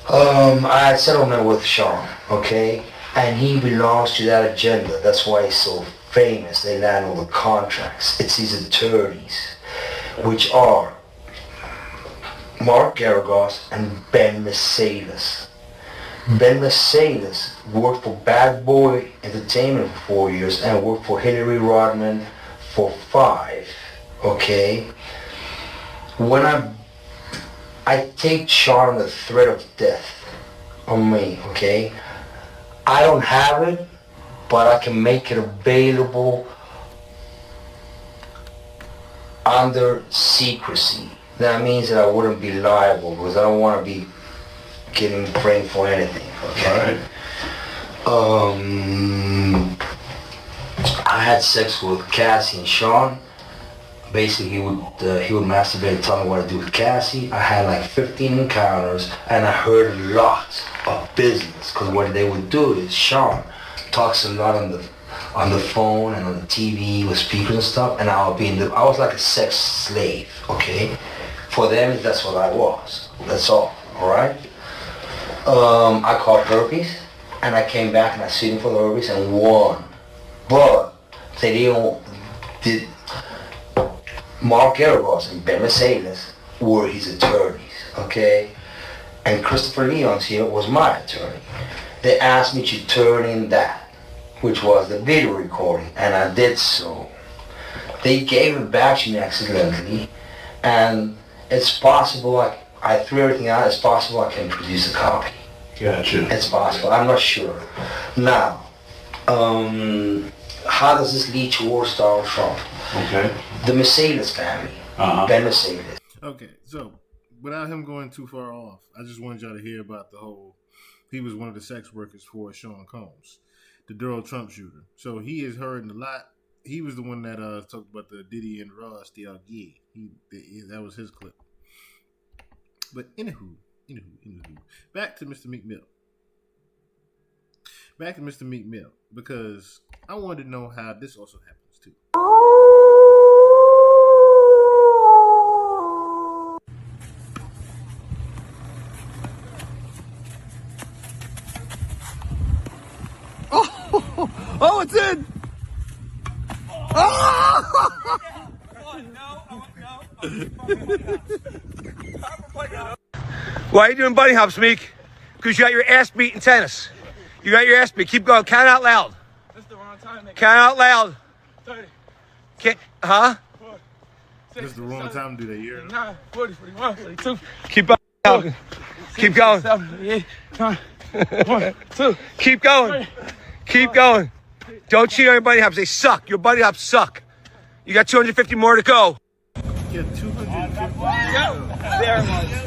I had settlement with Sean. Okay. And he belongs to that agenda. That's why he's so famous. They land all the contracts. It's his attorneys, which are Mark Garagos and Ben Mercedes. Ben Mercedes worked for Bad Boy Entertainment for 4 years and worked for Hillary Rodman for 5. Okay? When I take Sean the threat of death on me, okay? I don't have it, but I can make it available under secrecy. That means that I wouldn't be liable because I don't want to be getting framed for anything, okay? Right. I had sex with Cassie and Sean. Basically, he would masturbate and tell me what to do with Cassie. I had like 15 encounters, and I heard a lot of business. Because what they would do is Sean talks a lot on the phone and on the TV with speakers and stuff, and I was like a sex slave, okay? For them, that's what I was. That's all right? I caught herpes, and I came back and I sued him for the herpes and won. But Mark Garagos and Ben Mercedes were his attorneys, okay? And Christopher Leon's here was my attorney. They asked me to turn in that, which was the video recording, and I did so. They gave it back to me accidentally, and it's possible, I threw everything out, it's possible I can produce a copy. Gotcha. It's possible, I'm not sure. Now, how does this lead towards Donald Trump? Okay. The Mercedes family. Ben Mercedes. Okay, so without him going too far off, I just wanted y'all to hear about he was one of the sex workers for Sean Combs, the Donald Trump shooter. So he is heard a lot. He was the one that talked about the Diddy and Ross, that was his clip. But anywho, back to Mr. Meek Mill. Because I wanted to know how this also happens too. Oh, it's in! Why are you doing bunny hops, Meek? Because you got your ass beat in tennis. You got your ass beat. Keep going. Count out loud. That's the wrong time. Count out loud. 30. Huh? 4, This is the wrong time to do that. You're 9, 40, 41, 42. Keep going. Keep going. 7, 8, 9, 1, 2. Keep going. Keep going. Don't cheat on your bunny hops. They suck. Your bunny hops suck. You got 250 more to go. You got 250. There it was.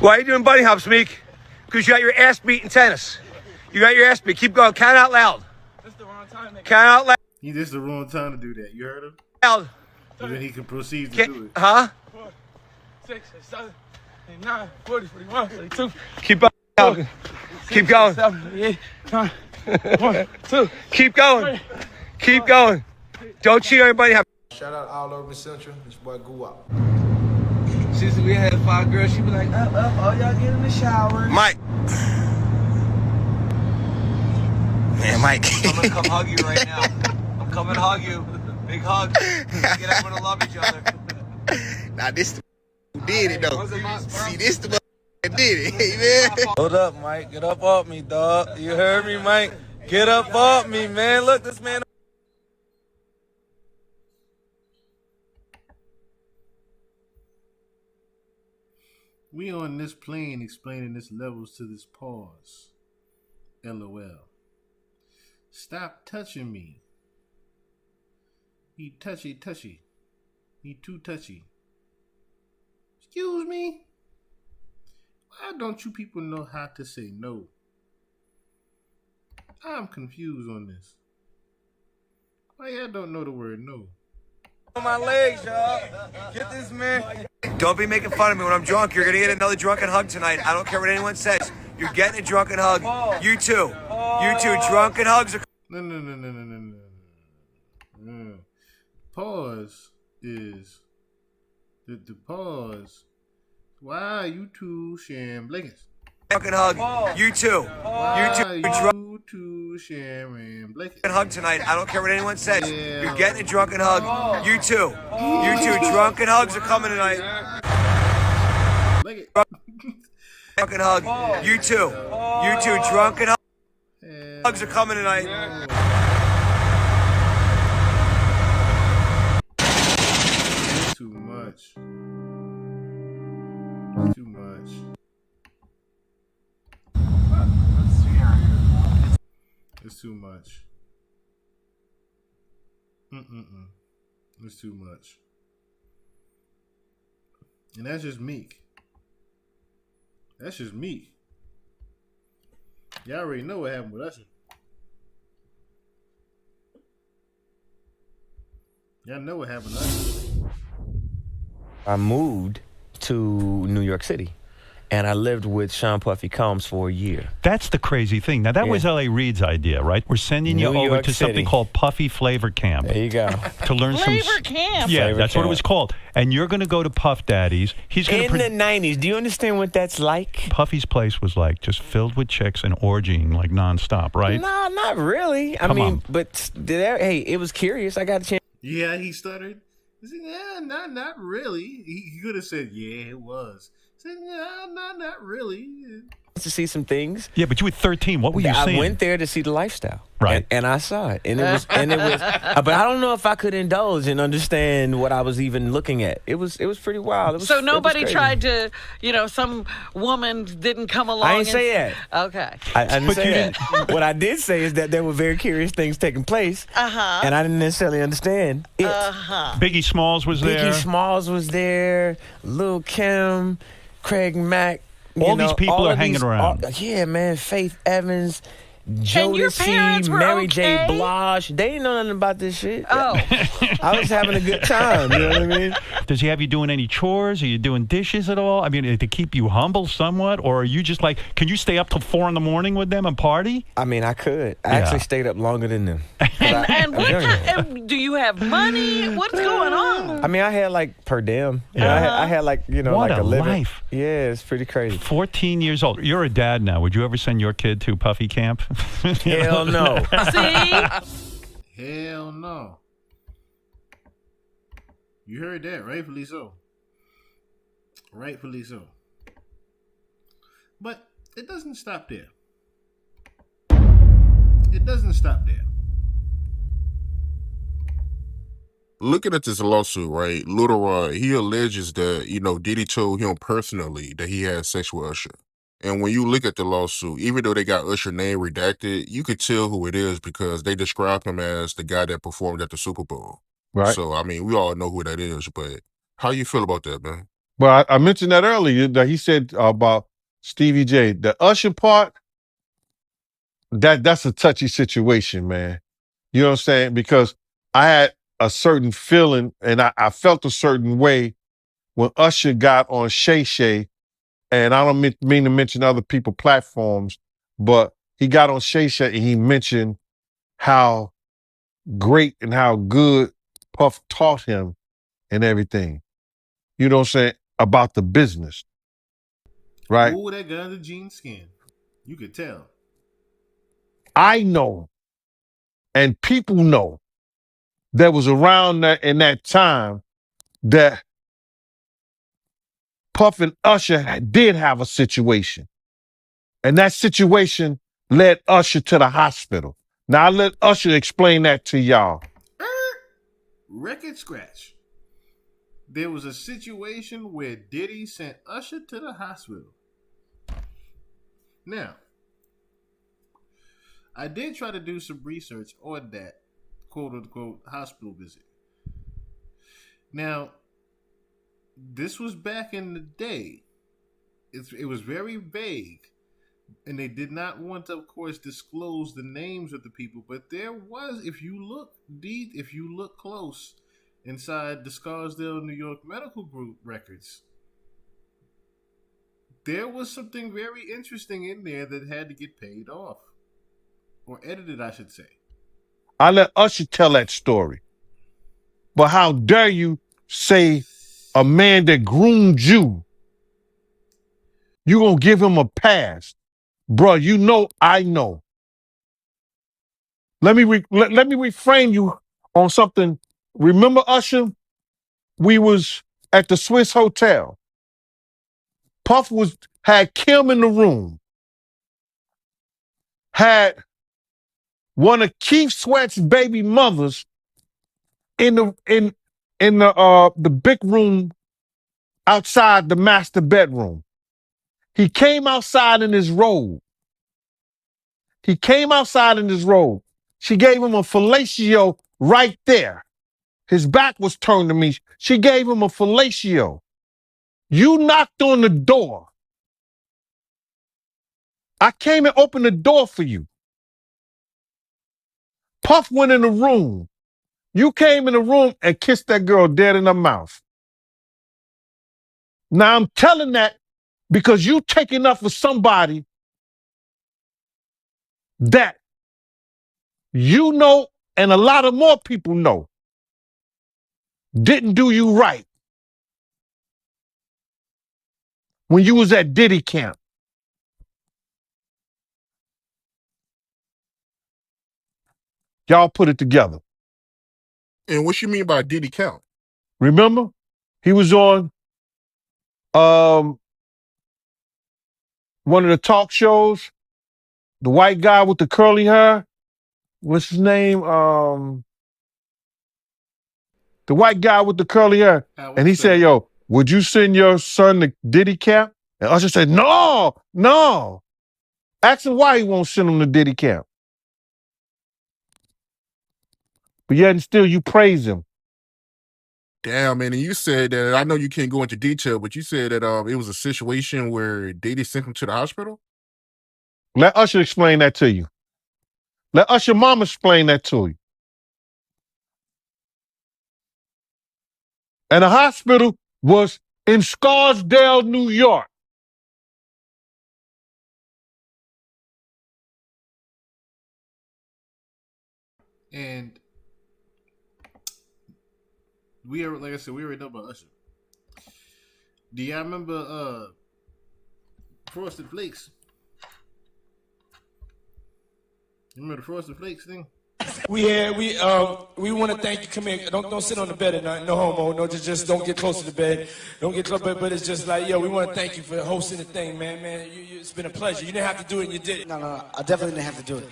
Why are you doing bunny hops, Meek? Because you got your ass beat in tennis. You got your ass beat. Keep going. Count out loud. That's the wrong time. Count out loud. He just the wrong time to do that. You heard him? Out. And then he can proceed to do it. Huh? 6, 7, 8, 9, 40, 41, 42. Keep up. Keep going. 7, 8, 9, 1, 2. Keep going. Keep going. Don't cheat everybody. Shout out all over Central. This boy Goo Up. Since we had 5 girls, she be like, up, all y'all get in the shower. Mike. Man, Mike. I'm gonna come hug you right now. I'm coming to hug you. Big hug. Get everyone to love each other. Now this the who did it though. See, this the that did it, hey, man. Hold up, Mike. Get up off me, dog. You heard me, Mike? Get up off me, man. Look, this man. We on this plane explaining this levels to this pause. LOL. Stop touching me. He touchy. He too touchy. Excuse me? Why don't you people know how to say no? I'm confused on this. Why y'all don't know the word no? On my legs, y'all. Get this man. Don't be making fun of me when I'm drunk. You're gonna get another drunken hug tonight. I don't care what anyone says. You're getting a drunken hug. You too. You too. Drunken hugs are. No. Pause is the pause. Why are you two sharing blankets? Drunken hug. You too. You too. You two sharing blankets. Hug tonight. I don't care what anyone says. Yeah. You're getting a drunken hug. You too. You too. Drunken hugs are coming tonight. Drunken hug. You too. You too. Drunken hugs are coming tonight. It's too much. It's too much. It's too much. It's too much. And that's just Meek. That's just Meek. Y'all already know what happened with Usher. Y'all know what happened to Usher. I moved to New York City. And I lived with Sean Puffy Combs for a year. That's the crazy thing. Now, that was L.A. Reid's idea, right? We're sending you over to something called Puffy Flavor Camp. There you go. To learn Flavor Camp. Yeah, Flavor that's Camp. what it was called. And you're going to go to Puff Daddy's. He's going In the 90s. Do you understand what that's like? Puffy's place was like just filled with chicks and orgying like nonstop, right? No, not really. I mean, but hey, it was curious. I got a chance. Yeah, he stuttered. He said, yeah, not really. He could have said, yeah, it was. He said, yeah, not really. To see some things. Yeah, but you were 13. What were you seeing? I went there to see the lifestyle. Right. And I saw it. And it was but I don't know if I could indulge and understand what I was even looking at. It was pretty wild. So nobody tried to, some woman didn't come along. I didn't say that. Okay. I didn't say that. What I did say is that there were very curious things taking place. And I didn't necessarily understand it. Biggie Smalls was there. Biggie Smalls was there. Lil Kim, Craig Mack. All these people are hanging around. Yeah, man. Faith Evans, And your parents Jodeci, were Mary okay? J. Blige. They didn't know nothing about this shit. Oh. I was having a good time. You know what I mean? Does he have you doing any chores? Are you doing dishes at all? I mean, to keep you humble somewhat? Or are you just like, can you stay up till 4 a.m. with them and party? I mean, I could. I actually stayed up longer than them. And do you have money? What's going on? I mean, I had like per diem. You know, I had like, What like a living. life. Yeah, it's pretty crazy. 14 years old. You're a dad now. Would you ever send your kid to Puffy camp? Hell no. See? Hell no. You heard that, rightfully so. Rightfully so. But it doesn't stop there. It doesn't stop there. Looking at this lawsuit, right, Lil Rod, he alleges that, Diddy told him personally that he had sex with Usher. And when you look at the lawsuit, even though they got Usher's name redacted, you could tell who it is because they describe him as the guy that performed at the Super Bowl. Right. So, I mean, we all know who that is, but how you feel about that, man? Well, I mentioned that earlier, that he said about Stevie J. The Usher part, that's a touchy situation, man. You know what I'm saying? Because I had a certain feeling and I felt a certain way when Usher got on Shay Shay, and I don't mean to mention other people's platforms, but he got on Shay Shay and he mentioned how great and how good Puff taught him and everything. You know what I'm saying? About the business. Right? Ooh, that guy under jean skin. You could tell. I know, and people know, that was around that in that time that Puff and Usher did have a situation. And that situation led Usher to the hospital. Now, I'll let Usher explain that to y'all. Record scratch. There was a situation where Diddy sent Usher to the hospital. Now, I did try to do some research on that quote-unquote hospital visit. Now, this was back in the day. It was very vague. And they did not want to, of course, disclose the names of the people. But there was, if you look close inside the Scarsdale, New York Medical Group records, there was something very interesting in there that had to get paid off. Or edited, I should say. I'll let Usher tell that story. But how dare you say a man that groomed you, you gonna give him a pass? Bro, you know I know. Let me reframe you on something. Remember, Usher? We was at the Swiss Hotel. Puff had Kim in the room. Had one of Keith Sweat's baby mothers in the big room outside the master bedroom. He came outside in his robe. She gave him a fellatio right there. His back was turned to me. She gave him a fellatio. You knocked on the door. I came and opened the door for you. Puff went in the room. You came in the room and kissed that girl dead in her mouth. Now I'm telling that because you taking up for somebody that you know and a lot of more people know didn't do you right when you was at Diddy camp. Y'all put it together. And what you mean by Diddy camp? Remember? He was on one of the talk shows, the white guy with the curly hair. What's his name? The white guy with the curly hair. And he said, yo, would you send your son to Diddy camp? And Usher said, no. Ask him why he won't send him to Diddy camp. But yet and still you praise him. Damn, man, and you said that, I know you can't go into detail, but you said that it was a situation where Diddy sent him to the hospital? Let Usher explain that to you. Let Usher mama explain that to you. And the hospital was in Scarsdale, New York. And we are, like I said, we already know about Usher. Do y'all remember Frosted Flakes? You remember the Frosted Flakes thing? We want to thank you. Come here. Don't sit on the bed at night. No homo. No, just don't get close to the bed. Don't get close. But it's just like, yo, we want to thank you for hosting the thing, man. It's been a pleasure. You didn't have to do it, and you did it. No. I definitely didn't have to do it.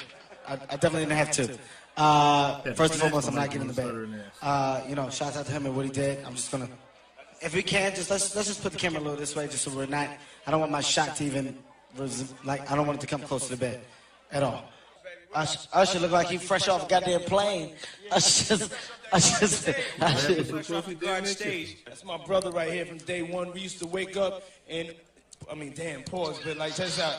I definitely didn't have to. First and foremost, I'm not getting in the bed. Shouts out to him and what he did. I'm just gonna, if we can, just let's just put the camera a little this way, just so we're not. I don't want my shot to even, I don't want it to come close to the bed, at all. Usher look like he fresh off a goddamn plane. Usher. That's my brother right here from day one. We used to wake up and, pause, but like, check this out.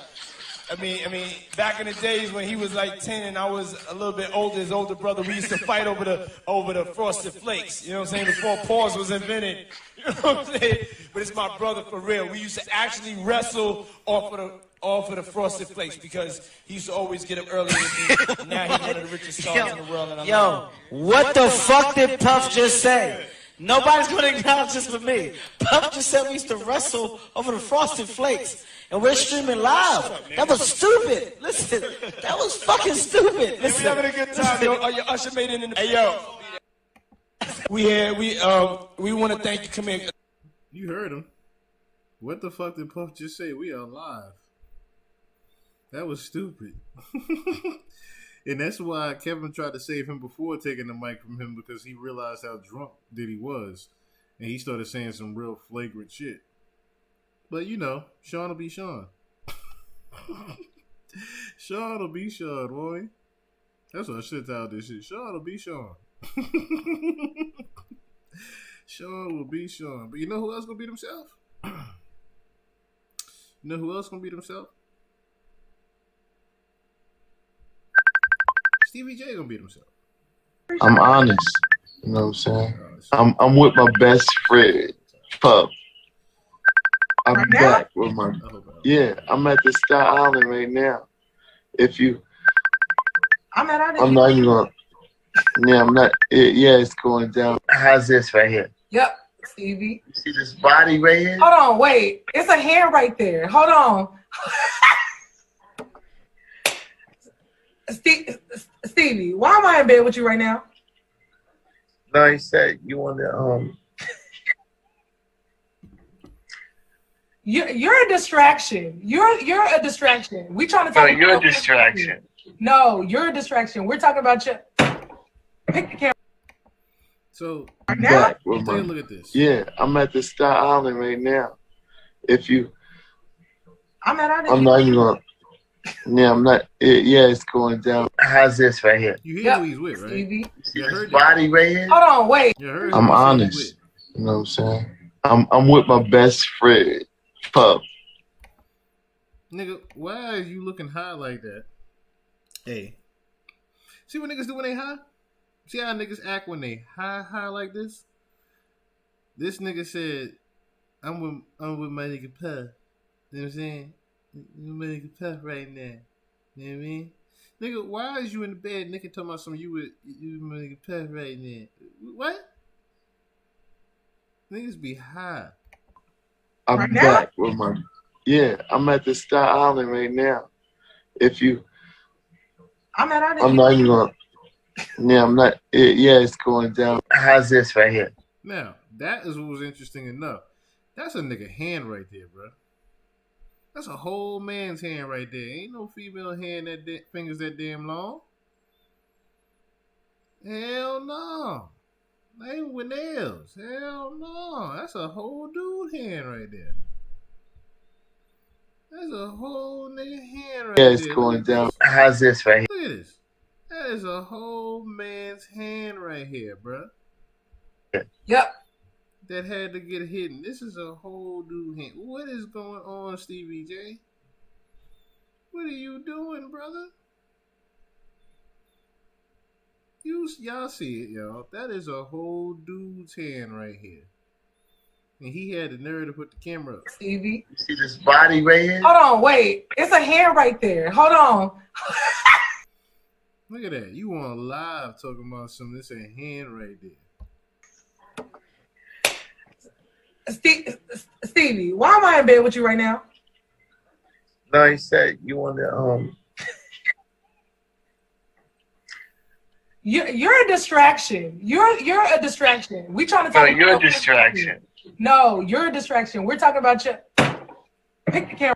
I mean, back in the days when he was like 10 and I was a little bit older, his older brother, we used to fight over the Frosted Flakes. You know what I'm saying? Before pause was invented. You know what I'm saying? But it's my brother for real. We used to actually wrestle off of the Frosted Flakes because he used to always get up early with me. Now he's one of the richest stars in the world. And Yo, what the fuck did Puff just say? Nobody's gonna acknowledge this but me. Puff just said we used to wrestle over the Frosted Flakes. And we're streaming live. That was stupid. Listen, that was fucking stupid. Listen. We having a good time, yo. Your Usher made it in the... Hey, yo. We want to thank you. Come here. You heard him. What the fuck did Puff just say? We are live. That was stupid. And that's why Kevin tried to save him before taking the mic from him, because he realized how drunk Diddy was. And he started saying some real flagrant shit. But you know, Sean will be Sean. Sean will be Sean, boy. That's what I should tell this shit. Sean will be Sean. Sean will be Sean. But you know who else gonna beat himself? You know who else gonna beat himself? Stevie J gonna beat himself. I'm honest. You know what I'm saying? I'm with my best friend, Pup. I'm back with my... Yeah, I'm at the Star Island right now. If you... I'm not even gonna... Yeah, I'm not... Yeah, it's going down. How's this right here? Yep, Stevie. You see this body right here? Hold on, wait. It's a hand right there. Hold on. Stevie, why am I in bed with you right now? No, he said you want to... You're a distraction. You're a distraction. We trying to talk. No, you're a distraction. No, you're a distraction. We're talking about you. Pick the camera. So now, take a look at this. Yeah, I'm at the Star Island right now. If you... I'm not even gonna... Yeah, I'm not... Yeah, it's going down. How's this right here? You hear who he's with, right? Stevie. You see this body right here? Hold on, wait. I'm honest. You know what I'm saying? I'm with my best friend, Pup. Nigga, why are you looking high like that? Hey. See what niggas do when they high? See how niggas act when they high like this? This nigga said, I'm with my nigga Puff. You know what I'm saying? My nigga Puff right now. You know what I mean? Nigga, why is you in the bed, nigga, talking about some you with my nigga Puff right now? What? Niggas be high. I'm back with my... Yeah, I'm at the Star Island right now. If you... I'm not even gonna... Yeah, I'm not... Yeah, it's going down. How's this right here? Now, that is what was interesting enough. That's a nigga hand right there, bro. That's a whole man's hand right there. Ain't no female hand that fingers that damn long. Hell no. Not even with nails. Hell no. That's a whole dude hand right there. That's a whole nigga hand right there. Yeah, it's going down. How's this right here? Look at this. That is a whole man's hand right here, bro. Yep. That had to get hidden. This is a whole dude hand. What is going on, Stevie J? What are you doing, brother? Y'all see it, y'all. That is a whole dude's hand right here. And he had the nerve to put the camera up. Stevie. You see this body right here? Hold on, wait. It's a hand right there. Hold on. Look at that. You on live talking about something. This a hand right there. Stevie, why am I in bed with you right now? No, he said you want to... You're a distraction. You're a distraction. We trying to talk. No, you're a distraction. No, you're a distraction. We're talking about you. Pick the camera.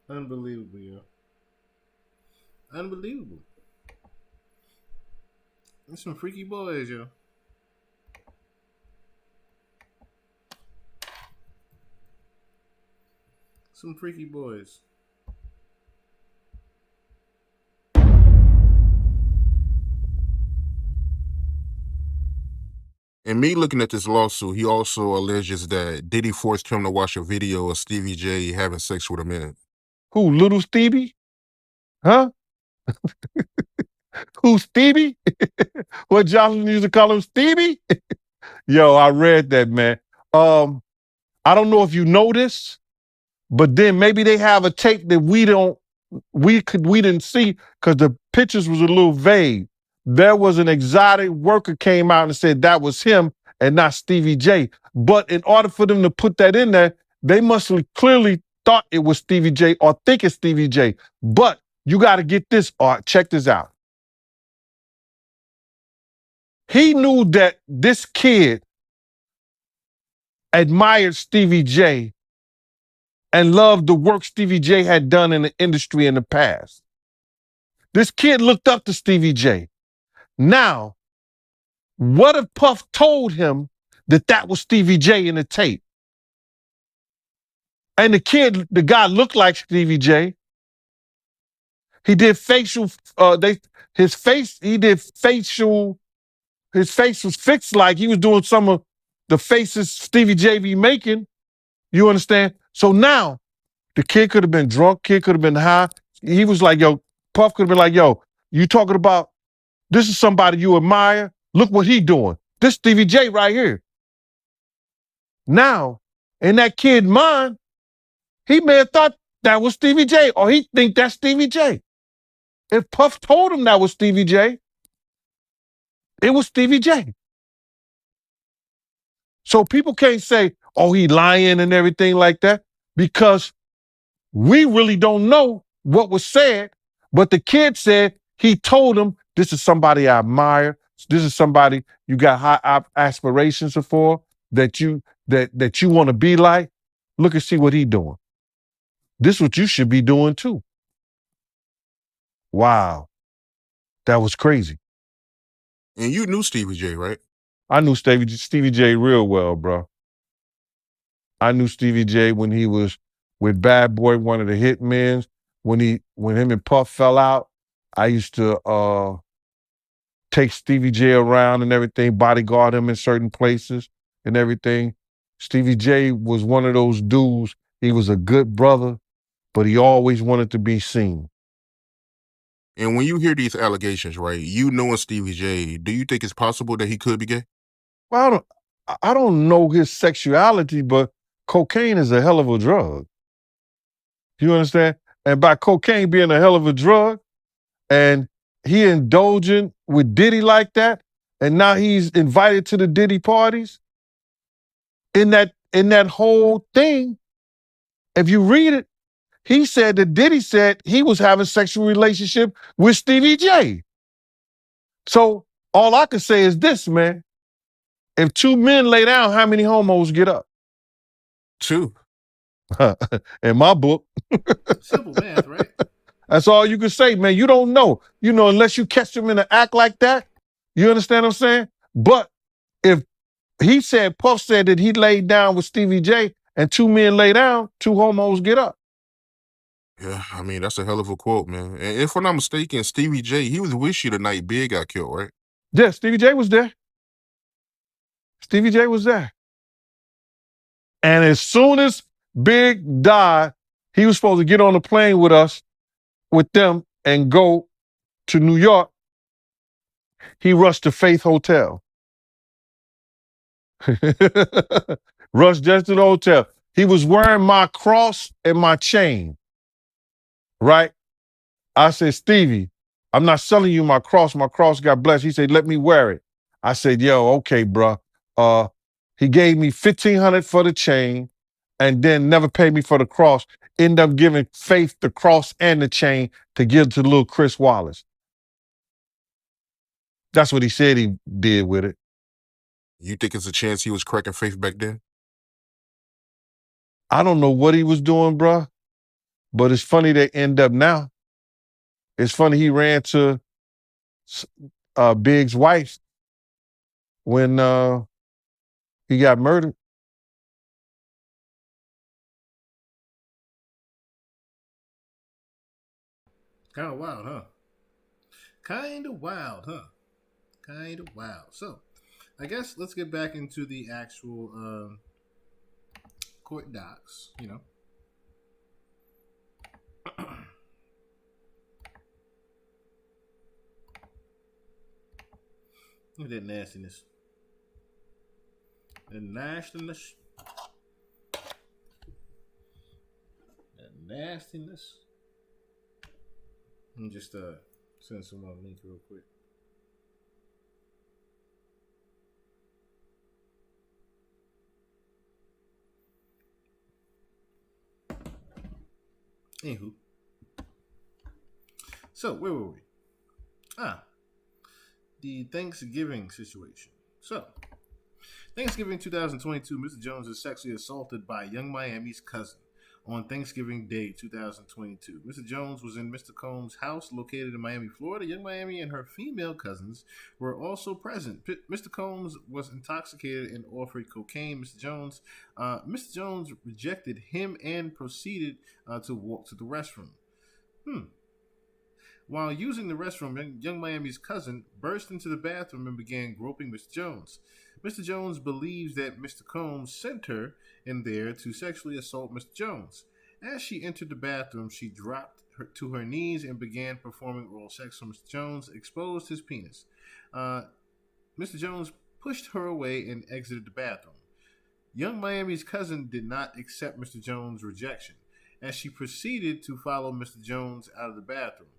Unbelievable, yo. Unbelievable. There's some freaky boys, yo. Some freaky boys. And me looking at this lawsuit, he also alleges that Diddy forced him to watch a video of Stevie J having sex with a man. Who, Little Stevie? Huh? Who, Stevie? What Johnson used to call him, Stevie? Yo, I read that, man. I don't know if you know this, but then maybe they have a tape that we didn't see because the pictures was a little vague. There was an exotic worker came out and said that was him and not Stevie J. But in order for them to put that in there, they must have clearly thought it was Stevie J or think it's Stevie J. But you got to get this, Art. Check this out. He knew that this kid admired Stevie J and loved the work Stevie J had done in the industry in the past. This kid looked up to Stevie J. Now, what if Puff told him that that was Stevie J in the tape? And the guy looked like Stevie J. He did facial, his face was fixed like he was doing some of the faces Stevie J be making. You understand? So now, the kid could have been drunk, kid could have been high. He was like, yo, Puff could have been like, yo, you talking about, this is somebody you admire? Look what he doing. This Stevie J right here. Now, in that kid's mind, he may have thought that was Stevie J, or he think that's Stevie J. If Puff told him that was Stevie J, it was Stevie J. So people can't say, oh, he lying and everything like that, because we really don't know what was said, but the kid said he told him, this is somebody I admire. This is somebody you got high aspirations for, that you want to be like. Look and see what he doing. This is what you should be doing too. Wow. That was crazy. And you knew Stevie J, right? I knew Stevie J real well, bro. I knew Stevie J when he was with Bad Boy, one of the hitmen. When him and Puff fell out, I used to take Stevie J around and everything, bodyguard him in certain places and everything. Stevie J was one of those dudes. He was a good brother, but he always wanted to be seen. And when you hear these allegations, right, you knowing Stevie J, do you think it's possible that he could be gay? Well, I don't know his sexuality, but cocaine is a hell of a drug. You understand? And by cocaine being a hell of a drug, and he indulging with Diddy like that, and now he's invited to the Diddy parties. In that whole thing, if you read it, he said that Diddy said he was having sexual relationship with Stevie J. So all I can say is this, man. If two men lay down, how many homos get up? Two. In my book. Simple math, right? That's all you can say, man. You don't know. You know, unless you catch them in an act like that. You understand what I'm saying? But if he said, Puff said that he laid down with Stevie J and two men lay down, two homos get up. Yeah, I mean, that's a hell of a quote, man. And if I'm not mistaken, Stevie J, he was with you the night Big got killed, right? Yeah, Stevie J was there. Stevie J was there. And as soon as Big died, he was supposed to get on a plane with us, with them, and go to New York. He rushed to Faith Hotel. Rushed just to the hotel. He was wearing my cross and my chain, right? I said, Stevie, I'm not selling you my cross. My cross got blessed. He said, let me wear it. I said, yo, okay, bro. He gave me $1,500 for the chain and then never paid me for the cross. Ended up giving Faith the cross and the chain to give to little Chris Wallace. That's what he said he did with it. You think it's a chance he was cracking Faith back then? I don't know what he was doing, bro, but it's funny they end up now. It's funny he ran to Big's wife when he got murdered. Kind of wild, huh? Kind of wild, huh? Kind of wild. So, I guess let's get back into the actual court docs, you know. Look at that nastiness. The nastiness. That nastiness. Let me just send someone a link real quick. Anywho. So, where were we? The Thanksgiving situation. So, Thanksgiving 2022, Mr. Jones is sexually assaulted by Young Miami's cousin on Thanksgiving Day 2022. Mr. Jones was in Mr. Combs' house located in Miami, Florida. Young Miami and her female cousins were also present. Mr. Combs was intoxicated and offered cocaine. Mr. Jones rejected him and proceeded to walk to the restroom. While using the restroom, Young Miami's cousin burst into the bathroom and began groping Mr. Jones. Mr. Jones believes that Mr. Combs sent her in there to sexually assault Mr. Jones. As she entered the bathroom, she dropped to her knees and began performing oral sex on Mr. Jones, exposed his penis. Mr. Jones pushed her away and exited the bathroom. Young Miami's cousin did not accept Mr. Jones' rejection, as she proceeded to follow Mr. Jones out of the bathroom.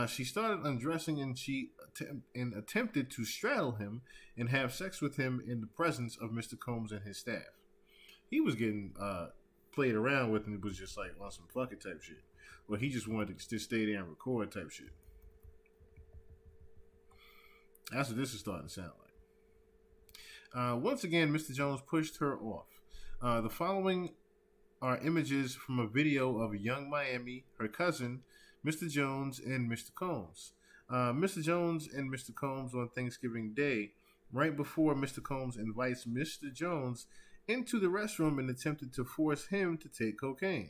She started undressing and attempted to straddle him and have sex with him in the presence of Mr. Combs and his staff. He was getting played around with, and it was just like on some fucking type shit. Well, he just wanted to just stay there and record type shit. That's what this is starting to sound like. Once again, Mr. Jones pushed her off. The following are images from a video of Young Miami, her cousin, Mr. Jones, and Mr. Combs. Mr. Jones and Mr. Combs on Thanksgiving Day, right before Mr. Combs invites Mr. Jones into the restroom and attempted to force him to take cocaine.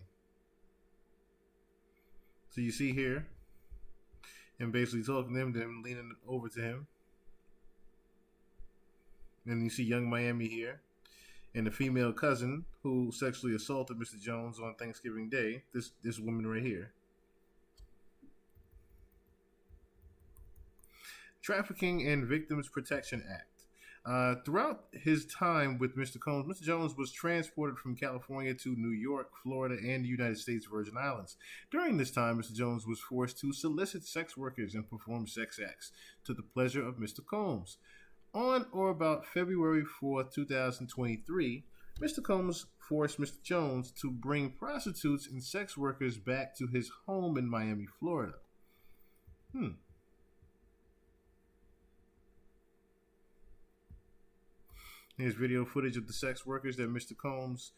So you see here, him basically talking to him, then leaning over to him. And you see Young Miami here, and the female cousin who sexually assaulted Mr. Jones on Thanksgiving Day, this woman right here. Trafficking and Victims Protection Act. Throughout his time with Mr. Combs, Mr. Jones was transported from California to New York, Florida, and the United States Virgin Islands. During this time, Mr. Jones was forced to solicit sex workers and perform sex acts to the pleasure of Mr. Combs. On or about February 4th, 2023, Mr. Combs forced Mr. Jones to bring prostitutes and sex workers back to his home in Miami, Florida. Here's video footage of the sex workers that Mr. Combs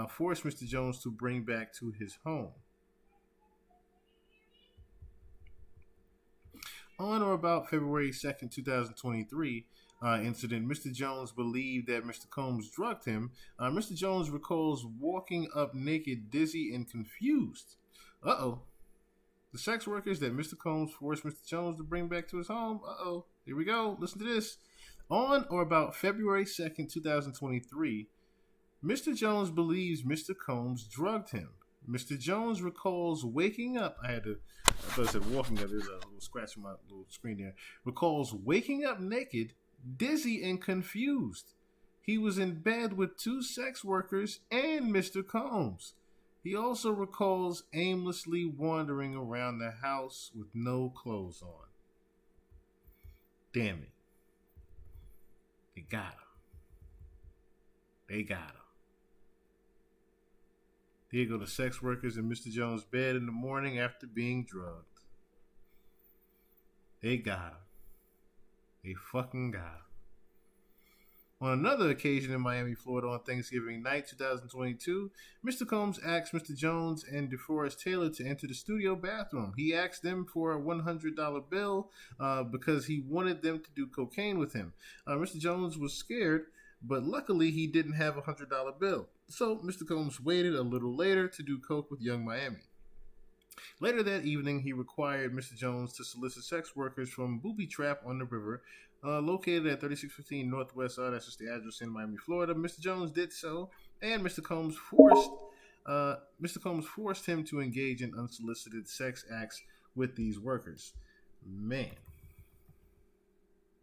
forced Mr. Jones to bring back to his home. On or about February 2nd, 2023 incident, Mr. Jones believed that Mr. Combs drugged him. Mr. Jones recalls walking up naked, dizzy, and confused. The sex workers that Mr. Combs forced Mr. Jones to bring back to his home. Here we go. Listen to this. On or about February 2nd, 2023, Mr. Jones believes Mr. Combs drugged him. Mr. Jones recalls waking up. I thought I said walking up. There's a little scratch on my little screen there. Recalls waking up naked, dizzy, and confused. He was in bed with two sex workers and Mr. Combs. He also recalls aimlessly wandering around the house with no clothes on. Damn it. They got him. They got him. Here go the sex workers in Mr. Jones' bed in the morning after being drugged. They got him. They fucking got him. On another occasion in Miami, Florida on Thanksgiving night 2022, Mr. Combs asked Mr. Jones and DeForest Taylor to enter the studio bathroom. He asked them for a $100 bill because he wanted them to do cocaine with him. Mr. Jones was scared, but luckily he didn't have a $100 bill. So Mr. Combs waited a little later to do coke with Young Miami. Later that evening, he required Mr. Jones to solicit sex workers from Booby Trap on the River, located at 3615 Northwest. That's just the address in Miami, Florida. Mr. Jones did so, and Mr. Combs forced Mr. Combs forced him to engage in unsolicited sex acts with these workers. Man.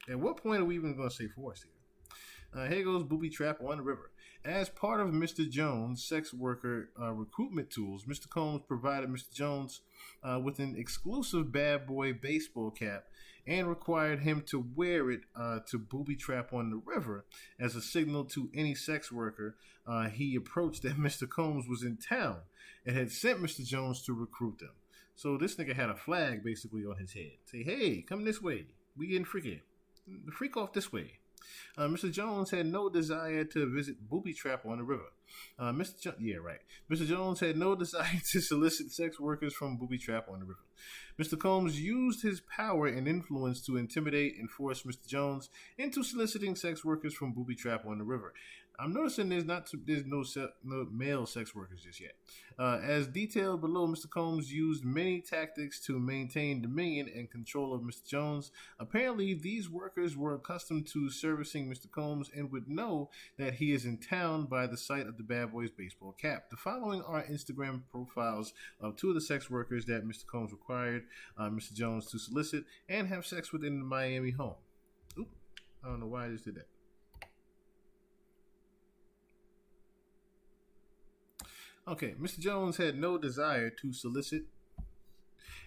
At what point are we even going to say forced here? Here goes booby trap on the river. As part of Mr. Jones' sex worker recruitment tools, Mr. Combs provided Mr. Jones with an exclusive bad boy baseball cap and required him to wear it to booby trap on the river as a signal to any sex worker he approached that Mr. Combs was in town and had sent Mr. Jones to recruit them. So this nigga had a flag basically on his head. Say, hey, come this way. We getting freaky. Freak off this way. Mr. Jones had no desire to visit booby trap on the river. Mr. Jones had no desire to solicit sex workers from booby trap on the river. Mr. Combs used his power and influence to intimidate and force Mr. Jones into soliciting sex workers from booby trap on the river. I'm noticing there's no male sex workers just yet. As detailed below, Mr. Combs used many tactics to maintain dominion and control of Mr. Jones. Apparently, these workers were accustomed to servicing Mr. Combs and would know that he is in town by the sight of the bad boy's baseball cap. The following are Instagram profiles of two of the sex workers that Mr. Combs required Mr. Jones to solicit and have sex with in the Miami home. Oop, I don't know why I just did that. Okay, Mr. Jones had no desire to solicit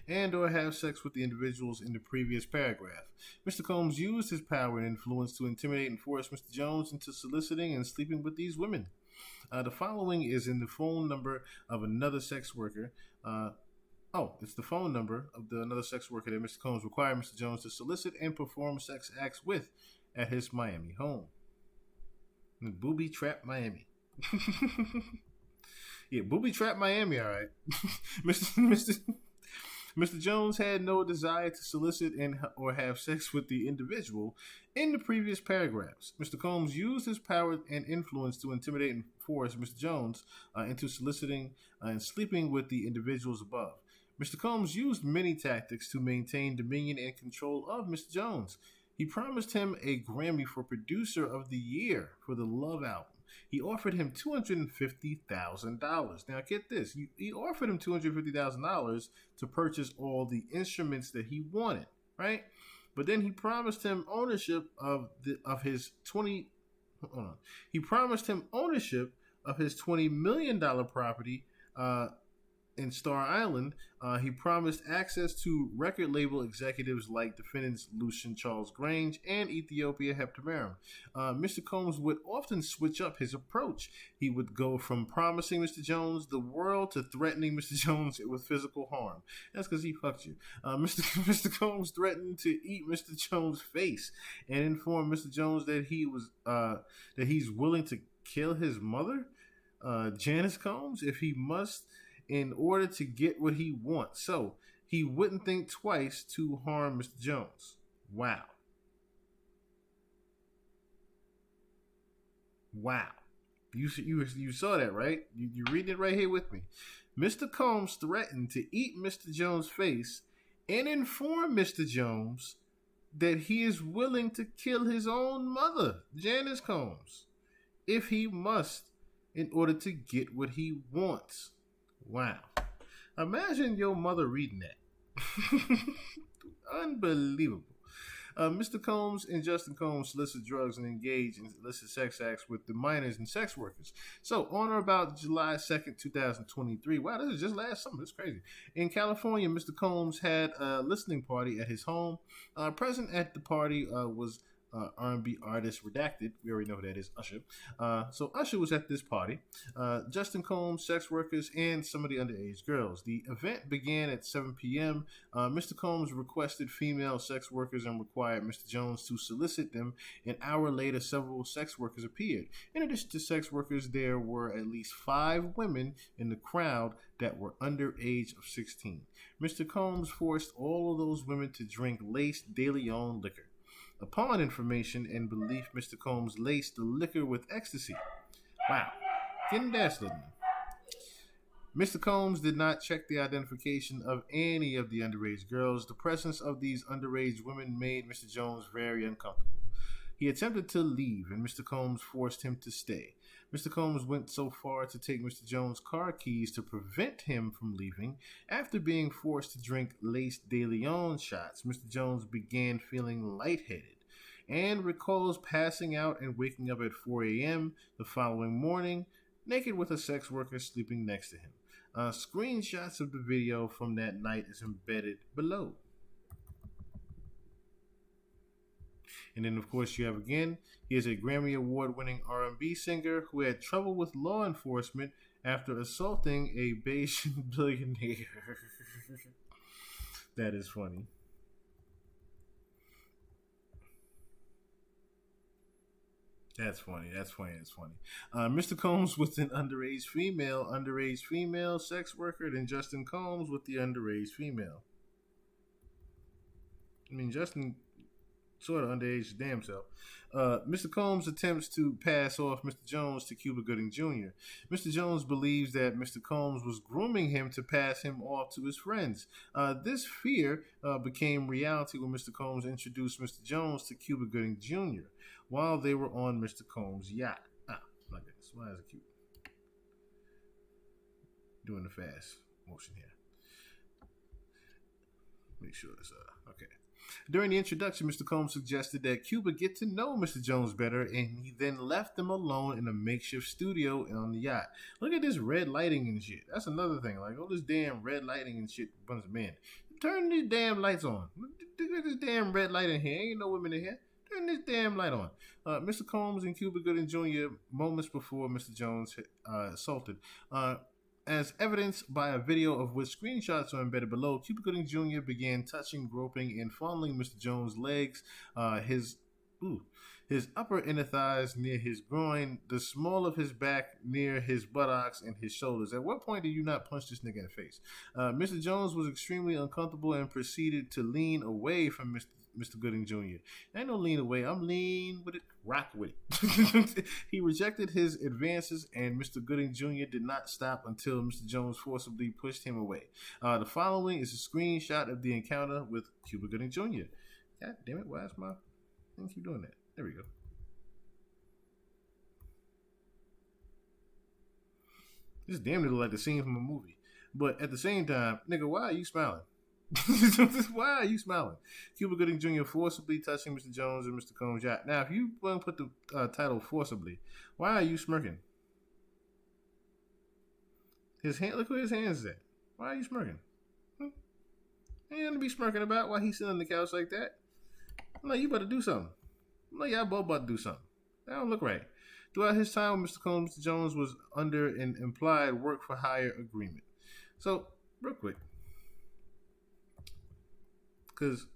and or have sex with the individuals in the previous paragraph. Mr. Combs used his power and influence to intimidate and force Mr. Jones into soliciting and sleeping with these women. The following is in the phone number of another sex worker. It's the phone number of another sex worker that Mr. Combs required Mr. Jones to solicit and perform sex acts with at his Miami home. Booby Trap Miami. Yeah, booby trap Miami, all right. Mr. Jones had no desire to solicit and or have sex with the individual in the previous paragraphs. Mr. Combs used his power and influence to intimidate and force Mr. Jones into soliciting and sleeping with the individuals above. Mr. Combs used many tactics to maintain dominion and control of Mr. Jones. He promised him a Grammy for Producer of the Year for the Love album. He offered him $250,000. Now get this, he offered him $250,000 to purchase all the instruments that he wanted, right? But then he promised him ownership of his $20 million property in Star Island. He promised access to record label executives like defendants Lucian Charles Grange and Ethiopia Heptameron. Mr. Combs would often switch up his approach. He would go from promising Mr. Jones the world to threatening Mr. Jones with physical harm. That's because he fucked you. Mr. Combs threatened to eat Mr. Jones' face and informed Mr. Jones that he's willing to kill his mother, Janice Combs, if he must, in order to get what he wants. So he wouldn't think twice to harm Mr. Jones. Wow. You saw that, right? You read it right here with me. Mr. Combs threatened to eat Mr. Jones' face and inform Mr. Jones that he is willing to kill his own mother, Janice Combs, if he must, in order to get what he wants. Wow. Imagine your mother reading that. Unbelievable. Mr. Combs and Justin Combs solicit drugs and engage in illicit sex acts with the minors and sex workers. So, on or about July 2nd, 2023, wow, this is just last summer. That's crazy. In California, Mr. Combs had a listening party at his home. Present at the party was R&B artist Redacted. We already know who that is, Usher. So Usher was at this party. Justin Combs, sex workers, and some of the underage girls. The event began at 7 p.m. Mr. Combs requested female sex workers and required Mr. Jones to solicit them. An hour later, several sex workers appeared. In addition to sex workers, there were at least 5 women in the crowd that were under age of 16. Mr. Combs forced all of those women to drink laced De Leon liquor. Upon information and belief, Mr. Combs laced the liquor with ecstasy. Wow. Getting dashed. Mr. Combs did not check the identification of any of the underage girls. The presence of these underage women made Mr. Jones very uncomfortable. He attempted to leave, and Mr. Combs forced him to stay. Mr. Combs went so far to take Mr. Jones' car keys to prevent him from leaving. After being forced to drink laced De Leon shots, Mr. Jones began feeling lightheaded and recalls passing out and waking up at 4 a.m. the following morning, naked with a sex worker sleeping next to him. Screenshots of the video from that night is embedded below. And then, of course, you have again, he is a Grammy Award-winning R&B singer who had trouble with law enforcement after assaulting a Bayesian billionaire. That is funny. That's funny. Mr. Combs with an underage female sex worker, then Justin Combs with the underage female. I mean, Justin sort of underage damn self. Mr. Combs attempts to pass off Mr. Jones to Cuba Gooding Jr. Mr. Jones believes that Mr. Combs was grooming him to pass him off to his friends. This fear became reality when Mr. Combs introduced Mr. Jones to Cuba Gooding Jr. while they were on Mr. Combs' yacht. My goodness, why is it cute? Doing the fast motion here. Make sure it's okay. During the introduction, Mr. Combs suggested that Cuba get to know Mr. Jones better, and he then left them alone in a makeshift studio on the yacht. Look at this red lighting and shit. That's another thing. Like, all this damn red lighting and shit. Bunch of men. Turn these damn lights on. Look at this damn red light in here. Ain't no women in here. Turn this damn light on. Mr. Combs and Cuba Gooding Jr. moments before Mr. Jones assaulted. As evidenced by a video of which screenshots are embedded below, Cuba Gooding Jr. began touching, groping, and fondling Mr. Jones' legs, his upper inner thighs near his groin, the small of his back near his buttocks, and his shoulders. At what point did you not punch this nigga in the face? Mr. Jones was extremely uncomfortable and proceeded to lean away from Mr. Gooding Jr. Ain't no lean away. I'm lean with it. Rock with it. He rejected his advances, and Mr. Gooding Jr. did not stop until Mr. Jones forcibly pushed him away. The following is a screenshot of the encounter with Cuba Gooding Jr. God damn it. Why is my thing keep doing that? There we go. This damn near like the scene from a movie. But at the same time, nigga, why are you smiling? Why are you smiling? Cuba Gooding Jr. forcibly touching Mr. Jones and Mr. Combs' yacht. Now, if you want to put the title forcibly, why are you smirking? His hand. Look where his hands is at. Why are you smirking? Ain't nothing to be smirking about. Why he's sitting on the couch like that? I'm like, you better do something. I'm like, y'all both about to do something. That don't look right. Throughout his time with Mr. Combs, Mr. Jones was under an implied work for hire agreement. So, real quick. Because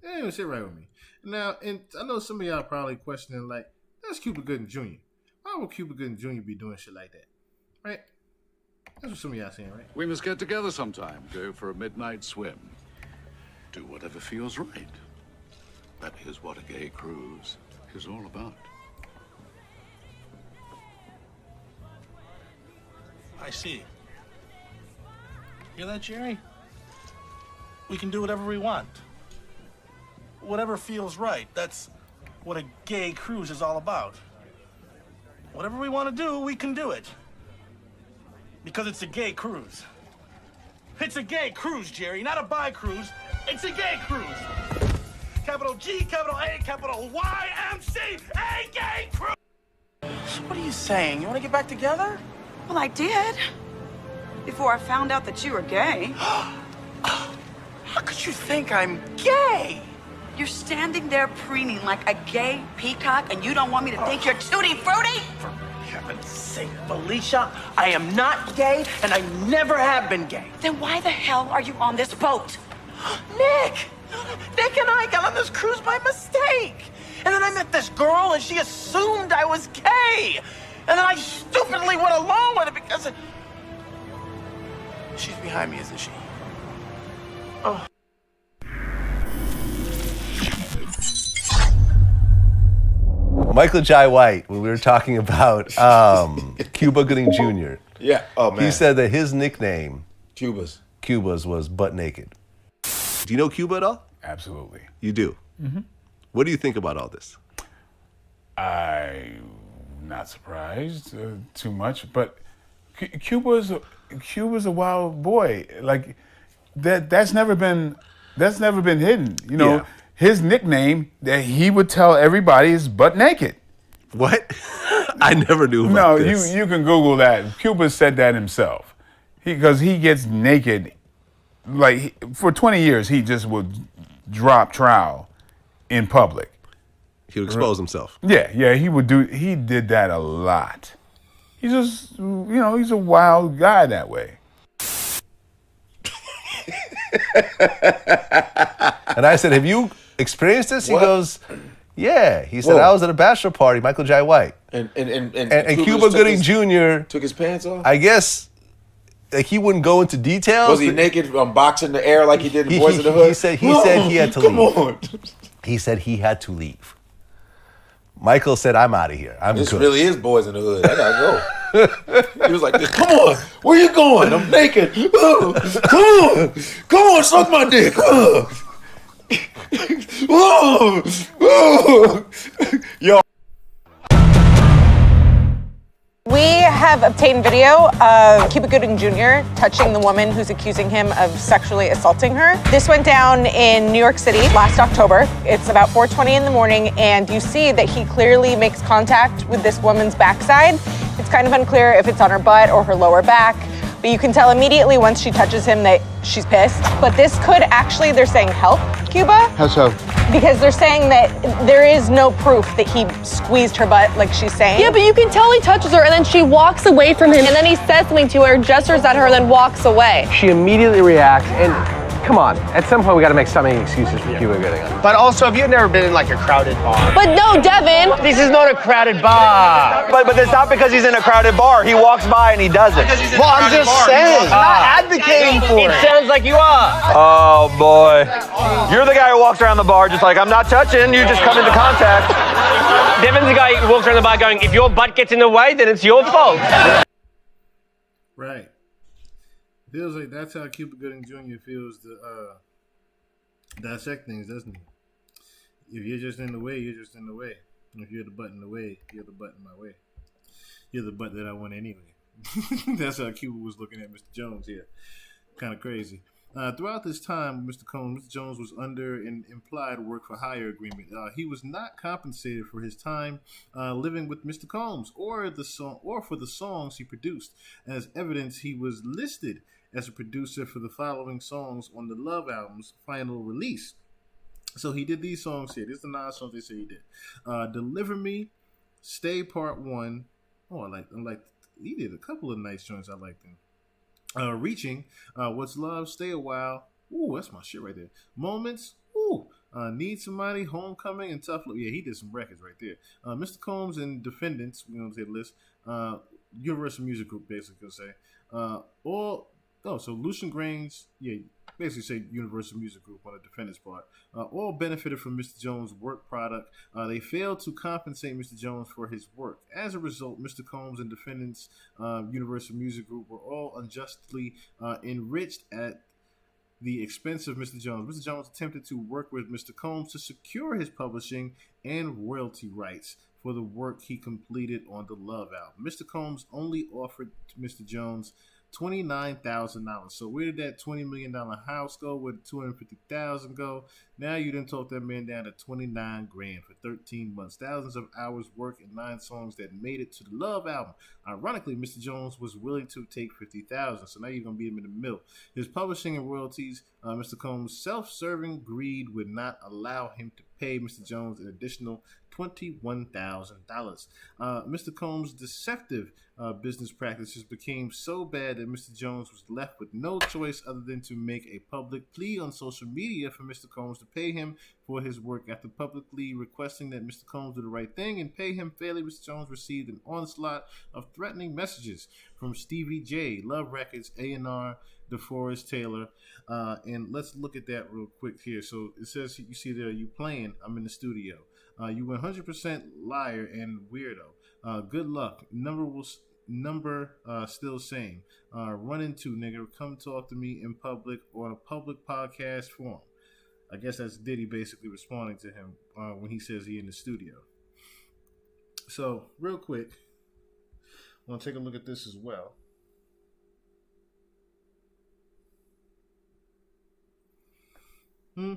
it didn't even sit right with me. Now, and I know some of y'all probably questioning, like, that's Cuba Gooding Jr. Why would Cuba Gooding Jr. be doing shit like that? Right? That's what some of y'all saying, right? We must get together sometime, go for a midnight swim. Do whatever feels right. That is what a gay cruise is all about. I see. Hear that, Jerry? We can do whatever we want. Whatever feels right. That's what a gay cruise is all about. Whatever we want to do, we can do it. Because it's a gay cruise. It's a gay cruise, Jerry, not a bi cruise. It's a gay cruise. Capital G, capital A, capital Y, MC, a gay cruise. What are you saying? You want to get back together? Well, I did. Before I found out that you were gay. How could you think I'm gay? You're standing there preening like a gay peacock, and you don't want me to think you're tutti frutti? For heaven's sake, Felicia, I am not gay, and I never have been gay. Then why the hell are you on this boat? Nick and I got on this cruise by mistake. And then I met this girl, and she assumed I was gay. And then I stupidly went along with it because she's behind me, isn't she? Oh. Michael Jai White, when we were talking about Cuba Gooding Jr. Yeah. Oh, man. He said that his nickname, Cuba's was Butt Naked. Do you know Cuba at all? Absolutely. You do? Mm-hmm. What do you think about all this? I'm not surprised too much, but Cuba's a wild boy. Like that's never been hidden. You know, Yeah. his nickname that he would tell everybody is butt naked. What? I never knew about No, this. you can Google that. Cuba said that himself. Because he gets naked, like for 20 years, he just would drop trowel in public. He would expose himself. Yeah, he did that a lot. He's just, he's a wild guy that way. And I said, have you experienced this? What? He goes, yeah. He said, Whoa. I was at a bachelor party, Michael Jai White. And Cuba Gooding Jr. took his pants off? I guess he wouldn't go into details. Was he naked, boxing the air like he did in Boys in the Hood? He said he had to leave. Come on. He said he had to leave. Michael said, I'm out of here. This good. really is Boys in the Hood. I gotta go. He was like, come on, where you going? I'm naked. Come on, suck my dick. Yo. We have obtained video of Cuba Gooding Jr. touching the woman who's accusing him of sexually assaulting her. This went down in New York City last October. It's about 4:20 in the morning, and you see that he clearly makes contact with this woman's backside. It's kind of unclear if it's on her butt or her lower back, but you can tell immediately once she touches him that she's pissed. But this could actually, they're saying, help Cuba. How so? Because they're saying that there is no proof that he squeezed her butt like she's saying. Yeah, but you can tell he touches her and then she walks away from him and then he says something to her, gestures at her, and then walks away. She immediately reacts, and come on, at some point we gotta make so many excuses for Cuba Gooding. But also, have you never been in like a crowded bar? But no, Devin. This is not a crowded bar. But it's not because he's in a crowded bar. He walks by and he does it. Well, I'm just saying. I'm not advocating for it. It sounds like you are. Oh, boy. You're the guy who walks around the bar just like, I'm not touching. You just come into contact. Devin's the guy who walks around the bar going, if your butt gets in the way, then it's your fault. Right. Feels like that's how Cuba Gooding Jr. feels to dissect things, doesn't he? If you're just in the way, you're just in the way. If you're the butt in the way, you're the butt in my way. You're the butt that I want anyway. That's how Cuba was looking at Mr. Jones here. Kind of crazy. Throughout this time, Mr. Combs, Mr. Jones was under an implied work for hire agreement. He was not compensated for his time living with Mr. Combs or for the songs he produced. As evidence, he was listed as a producer for the following songs on the Love album's final release. So he did these songs here. This is the 9 songs they say he did. Deliver Me, Stay Part 1. Oh, I like. He did a couple of nice joints. I like them. Reaching, What's Love, Stay a While. Ooh, that's my shit right there. Moments. Ooh, Need Somebody, Homecoming, and Tough Love. Yeah, he did some records right there. Mr. Combs and Defendants. We're gonna say the list. Universal Music Group, basically say. So Lucian Grains, yeah, basically say Universal Music Group on the defendant's part. All benefited from Mr. Jones' work product. They failed to compensate Mr. Jones for his work. As a result, Mr. Combs and defendants, Universal Music Group, were all unjustly enriched at the expense of Mr. Jones. Mr. Jones attempted to work with Mr. Combs to secure his publishing and royalty rights for the work he completed on the Love album. Mr. Combs only offered Mr. Jones $29,000. So where did that $20 million house go? Where did $250,000 go? Now you didn't talk that man down to $29,000 for 13 months. Thousands of hours work and 9 songs that made it to the Love album. Ironically, Mr. Jones was willing to take $50,000. So now you're gonna beat him in the middle. His publishing and royalties, Mr. Combs' self-serving greed would not allow him to pay Mr. Jones an additional $21,000. Mr. Combs' deceptive business practices became so bad that Mr. Jones was left with no choice other than to make a public plea on social media for Mr. Combs to pay him for his work. After publicly requesting that Mr. Combs do the right thing and pay him fairly, Mr. Jones received an onslaught of threatening messages from Stevie J, Love Records, A&R, DeForest Taylor, and let's look at that real quick here. So it says, you see there, you playing, I'm in the studio. You 100% liar and weirdo. Good luck. Number still same. Run into nigga. Come talk to me in public or on a public podcast forum. I guess that's Diddy basically responding to him when he says he in the studio. So, real quick, I want to take a look at this as well. So,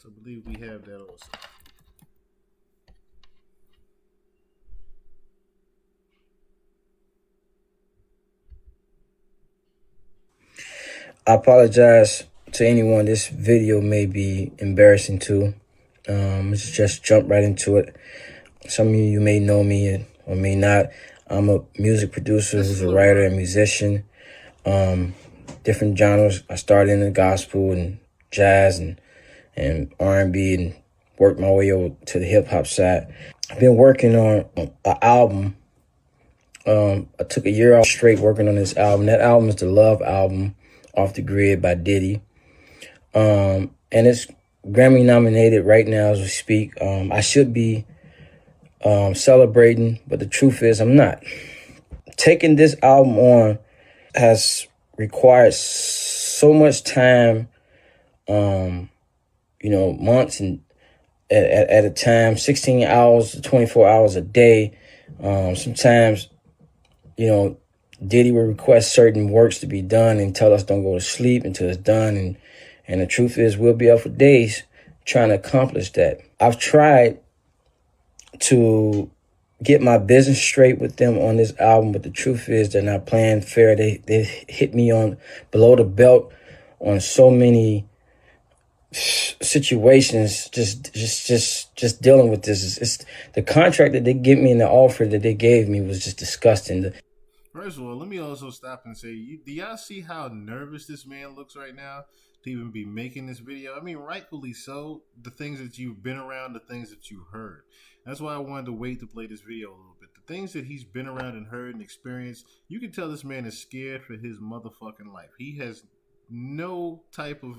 I believe we have that also. I apologize to anyone this video may be embarrassing to. Let's just jump right into it. Some of you may know me or may not. I'm a music producer who's a writer and musician. Different genres. I started in the gospel and jazz and R&B and worked my way over to the hip hop side. I've been working on an album. I took a year off straight working on this album. That album is the Love album, Off the Grid by Diddy. And it's Grammy nominated right now as we speak. I should be celebrating, but the truth is I'm not. Taking this album on has required so much time, months and at a time, 16 hours to 24 hours a day. Sometimes, Diddy will request certain works to be done and tell us don't go to sleep until it's done. And the truth is we'll be up for days trying to accomplish that. I've tried to get my business straight with them on this album, but the truth is they're not playing fair. They hit me on below the belt on so many situations. Just dealing with this. It's the contract that they give me and the offer that they gave me was just disgusting. First of all, let me also stop and say, do y'all see how nervous this man looks right now to even be making this video? I mean, rightfully so. The things that you've been around, the things that you've heard. That's why I wanted to wait to play this video a little bit. The things that he's been around and heard and experienced, you can tell this man is scared for his motherfucking life. He has no type of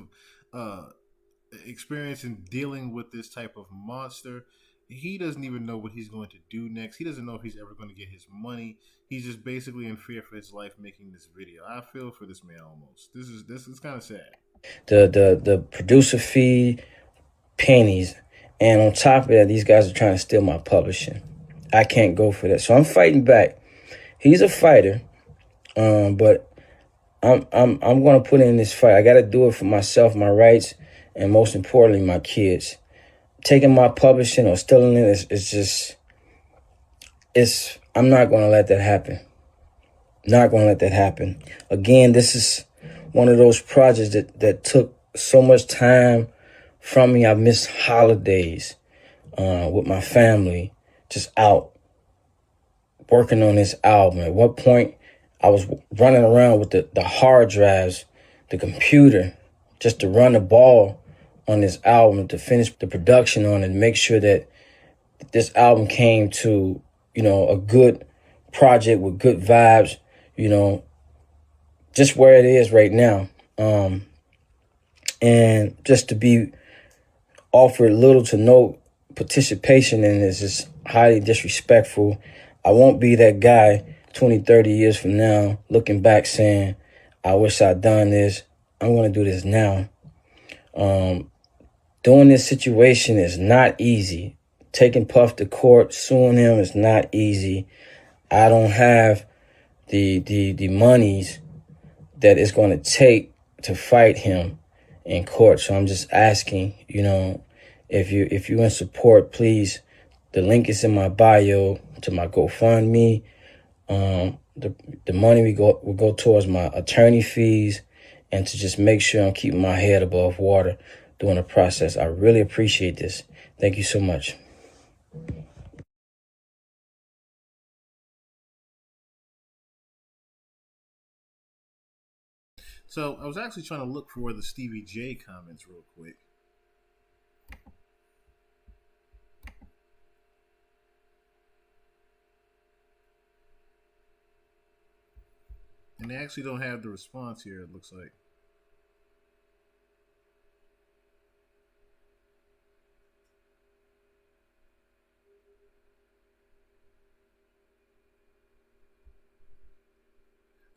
experience in dealing with this type of monster. He doesn't even know what he's going to do next. He doesn't know if he's ever going to get his money. He's just basically in fear for his life making this video. I feel for this man almost. This is kind of sad. The producer fee, pennies, and on top of that, these guys are trying to steal my publishing. I can't go for that, so I'm fighting back. He's a fighter, but I'm going to put in this fight. I got to do it for myself, my rights, and most importantly, my kids. Taking my publishing or stealing it I'm not going to let that happen. Not going to let that happen. Again, this is one of those projects that took so much time from me. I missed holidays with my family, just out working on this album. At what point I was running around with the hard drives, the computer, just to run the ball on this album, to finish the production on it, make sure that this album came to, a good project with good vibes, just where it is right now. And just to be offered little to no participation in this is highly disrespectful. I won't be that guy 20, 30 years from now looking back saying, I wish I'd done this. I'm going to do this now. Doing this situation is not easy. Taking Puff to court, suing him is not easy. I don't have the monies that it's going to take to fight him in court. So I'm just asking, if you're in support, please. The link is in my bio to my GoFundMe. The money will go towards my attorney fees and to just make sure I'm keeping my head above water during the process. I really appreciate this. Thank you so much. So I was actually trying to look for the Stevie J comments real quick. And they actually don't have the response here, it looks like.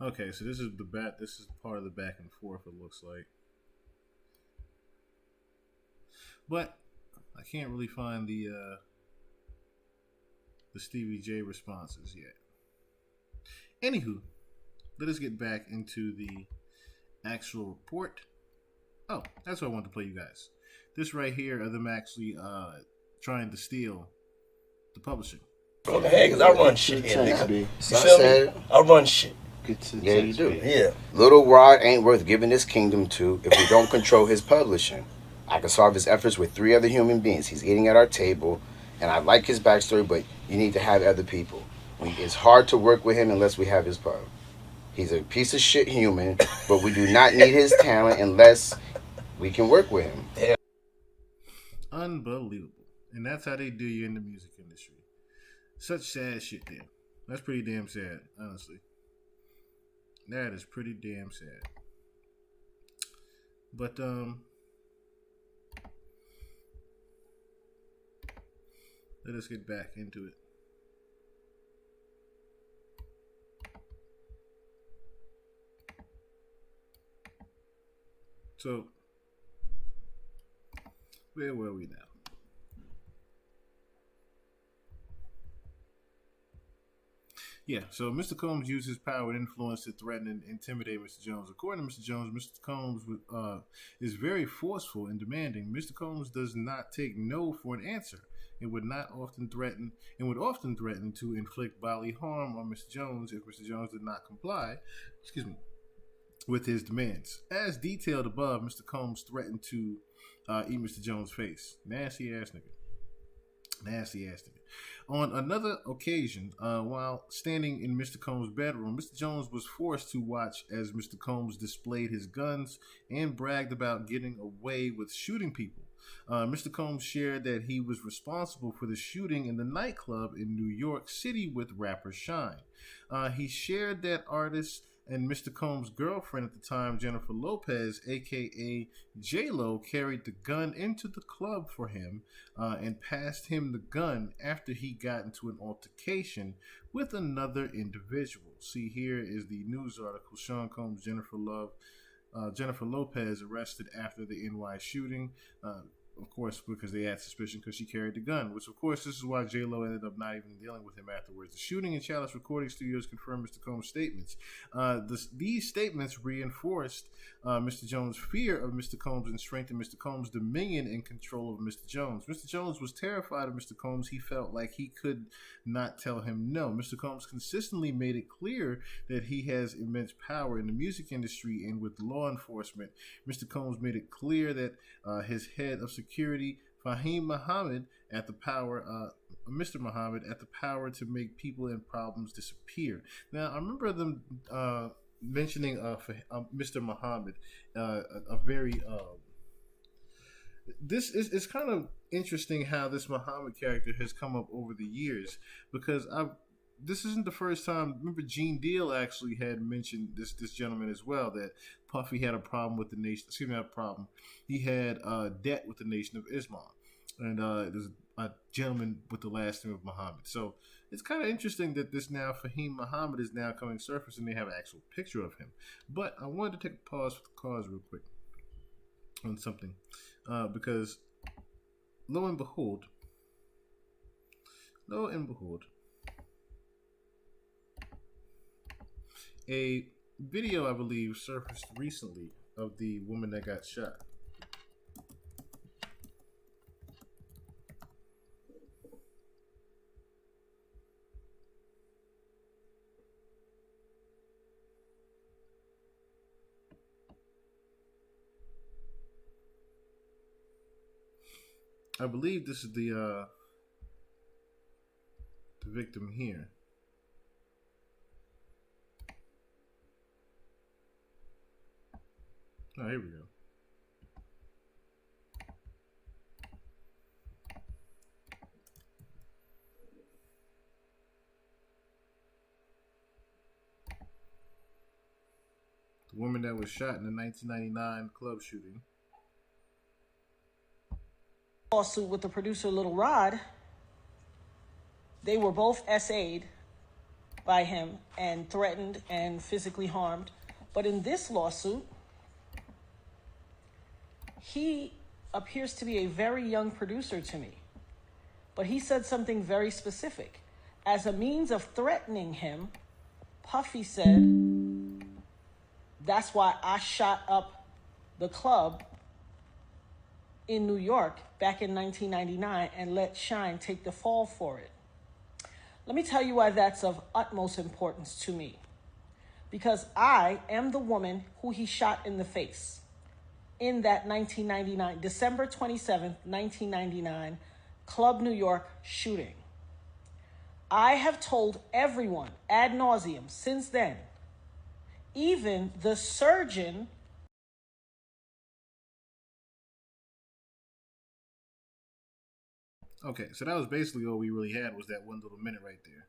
Okay, so this is the back. This is part of the back and forth. It looks like, but I can't really find the Stevie J responses yet. Anywho, let us get back into the actual report. Oh, that's what I wanted to play you guys. This right here of them actually trying to steal the publishing. Go ahead, because I run shit here, nigga. You feel me? I run shit. Yeah, you do. Yeah. Lil Rod ain't worth giving this kingdom to if we don't control his publishing. I can solve his efforts with 3 other human beings. He's eating at our table, and I like his backstory, but you need to have other people. It's hard to work with him unless we have his pub. He's a piece of shit human, but we do not need his talent unless we can work with him. Yeah. Unbelievable. And that's how they do you in the music industry. Such sad shit there. That's pretty damn sad, honestly. That is pretty damn sad. But let us get back into it. So, where were we now? Yeah, so Mr. Combs used his power and influence to threaten and intimidate Mr. Jones. According to Mr. Jones, Mr. Combs is very forceful and demanding. Mr. Combs does not take no for an answer and would often threaten to inflict bodily harm on Mr. Jones if Mr. Jones did not comply. With his demands. As detailed above, Mr. Combs threatened to eat Mr. Jones' face. Nasty ass nigga. Nasty ass nigga. On another occasion, while standing in Mr. Combs' bedroom, Mr. Jones was forced to watch as Mr. Combs displayed his guns and bragged about getting away with shooting people. Mr. Combs shared that he was responsible for the shooting in the nightclub in New York City with rapper Shine. He shared that artist and Mr. Combs' girlfriend at the time, Jennifer Lopez, aka J-Lo, carried the gun into the club for him and passed him the gun after he got into an altercation with another individual. See, here is the news article. Sean Combs, Jennifer Lopez arrested after the NY shooting. Of course, because they had suspicion because she carried the gun, which of course this is why J-Lo ended up not even dealing with him afterwards. The shooting in Chalice recording studios confirmed Mr. Combs' statements. These statements reinforced Mr. Jones' fear of Mr. Combs and strengthened Mr. Combs' dominion and control of Mr. Jones. Mr. Jones was terrified of Mr. Combs. He felt like he could not tell him no. Mr. Combs consistently made it clear that he has immense power in the music industry and with law enforcement. Mr. Combs made it clear that his head of security, Fahim Muhammad, at the power, Mr. Muhammad, at the power to make people and problems disappear. Now, I remember them mentioning Mr. Muhammad, a very. This is kind of interesting how this Muhammad character has come up over the years because this isn't the first time. Remember, Gene Deal actually had mentioned this gentleman as well, that Puffy had a problem with the nation. Excuse me, not a problem. He had debt with the Nation of Islam, and there's a gentleman with the last name of Muhammad. So it's kind of interesting that this now Fahim Muhammad is now coming surface, and they have an actual picture of him. But I wanted to take a pause for the cause real quick on something because lo and behold. A video, I believe, surfaced recently of the woman that got shot. I believe this is the victim here. Oh, here we go. The woman that was shot in the 1999 club shooting. Lawsuit with the producer Lil Rod. They were both SA'd by him and threatened and physically harmed. But in this lawsuit, he appears to be a very young producer to me. But he said something very specific. As a means of threatening him, Puffy said, that's why I shot up the club in New York back in 1999 and let Shine take the fall for it. Let me tell you why that's of utmost importance to me. Because I am the woman who he shot in the face in that 1999, December 27th, 1999, Club New York shooting. I have told everyone ad nauseum since then, even the surgeon. Okay, so that was basically all we really had was that one little minute right there.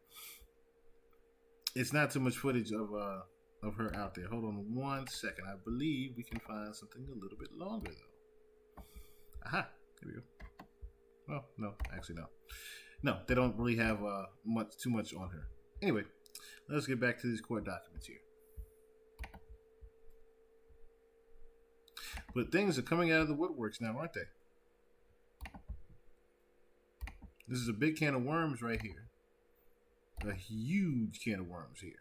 It's not too much footage of her out there. Hold on 1 second. I believe we can find something a little bit longer though. Aha, here we go. Well, no, actually no. No, they don't really have too much on her. Anyway, let's get back to these court documents here. But things are coming out of the woodworks now, aren't they? This is a big can of worms right here. A huge can of worms here.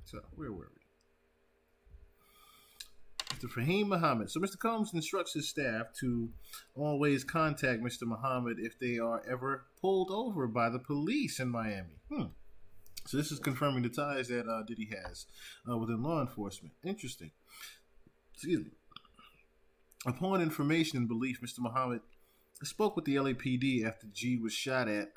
So, where were we? Mr. Fahim Muhammad. So Mr. Combs instructs his staff to always contact Mr. Muhammad if they are ever pulled over by the police in Miami. So this is confirming the ties that Diddy has within law enforcement. Interesting. Excuse me. Upon information and belief, Mr. Muhammad spoke with the LAPD after G was shot at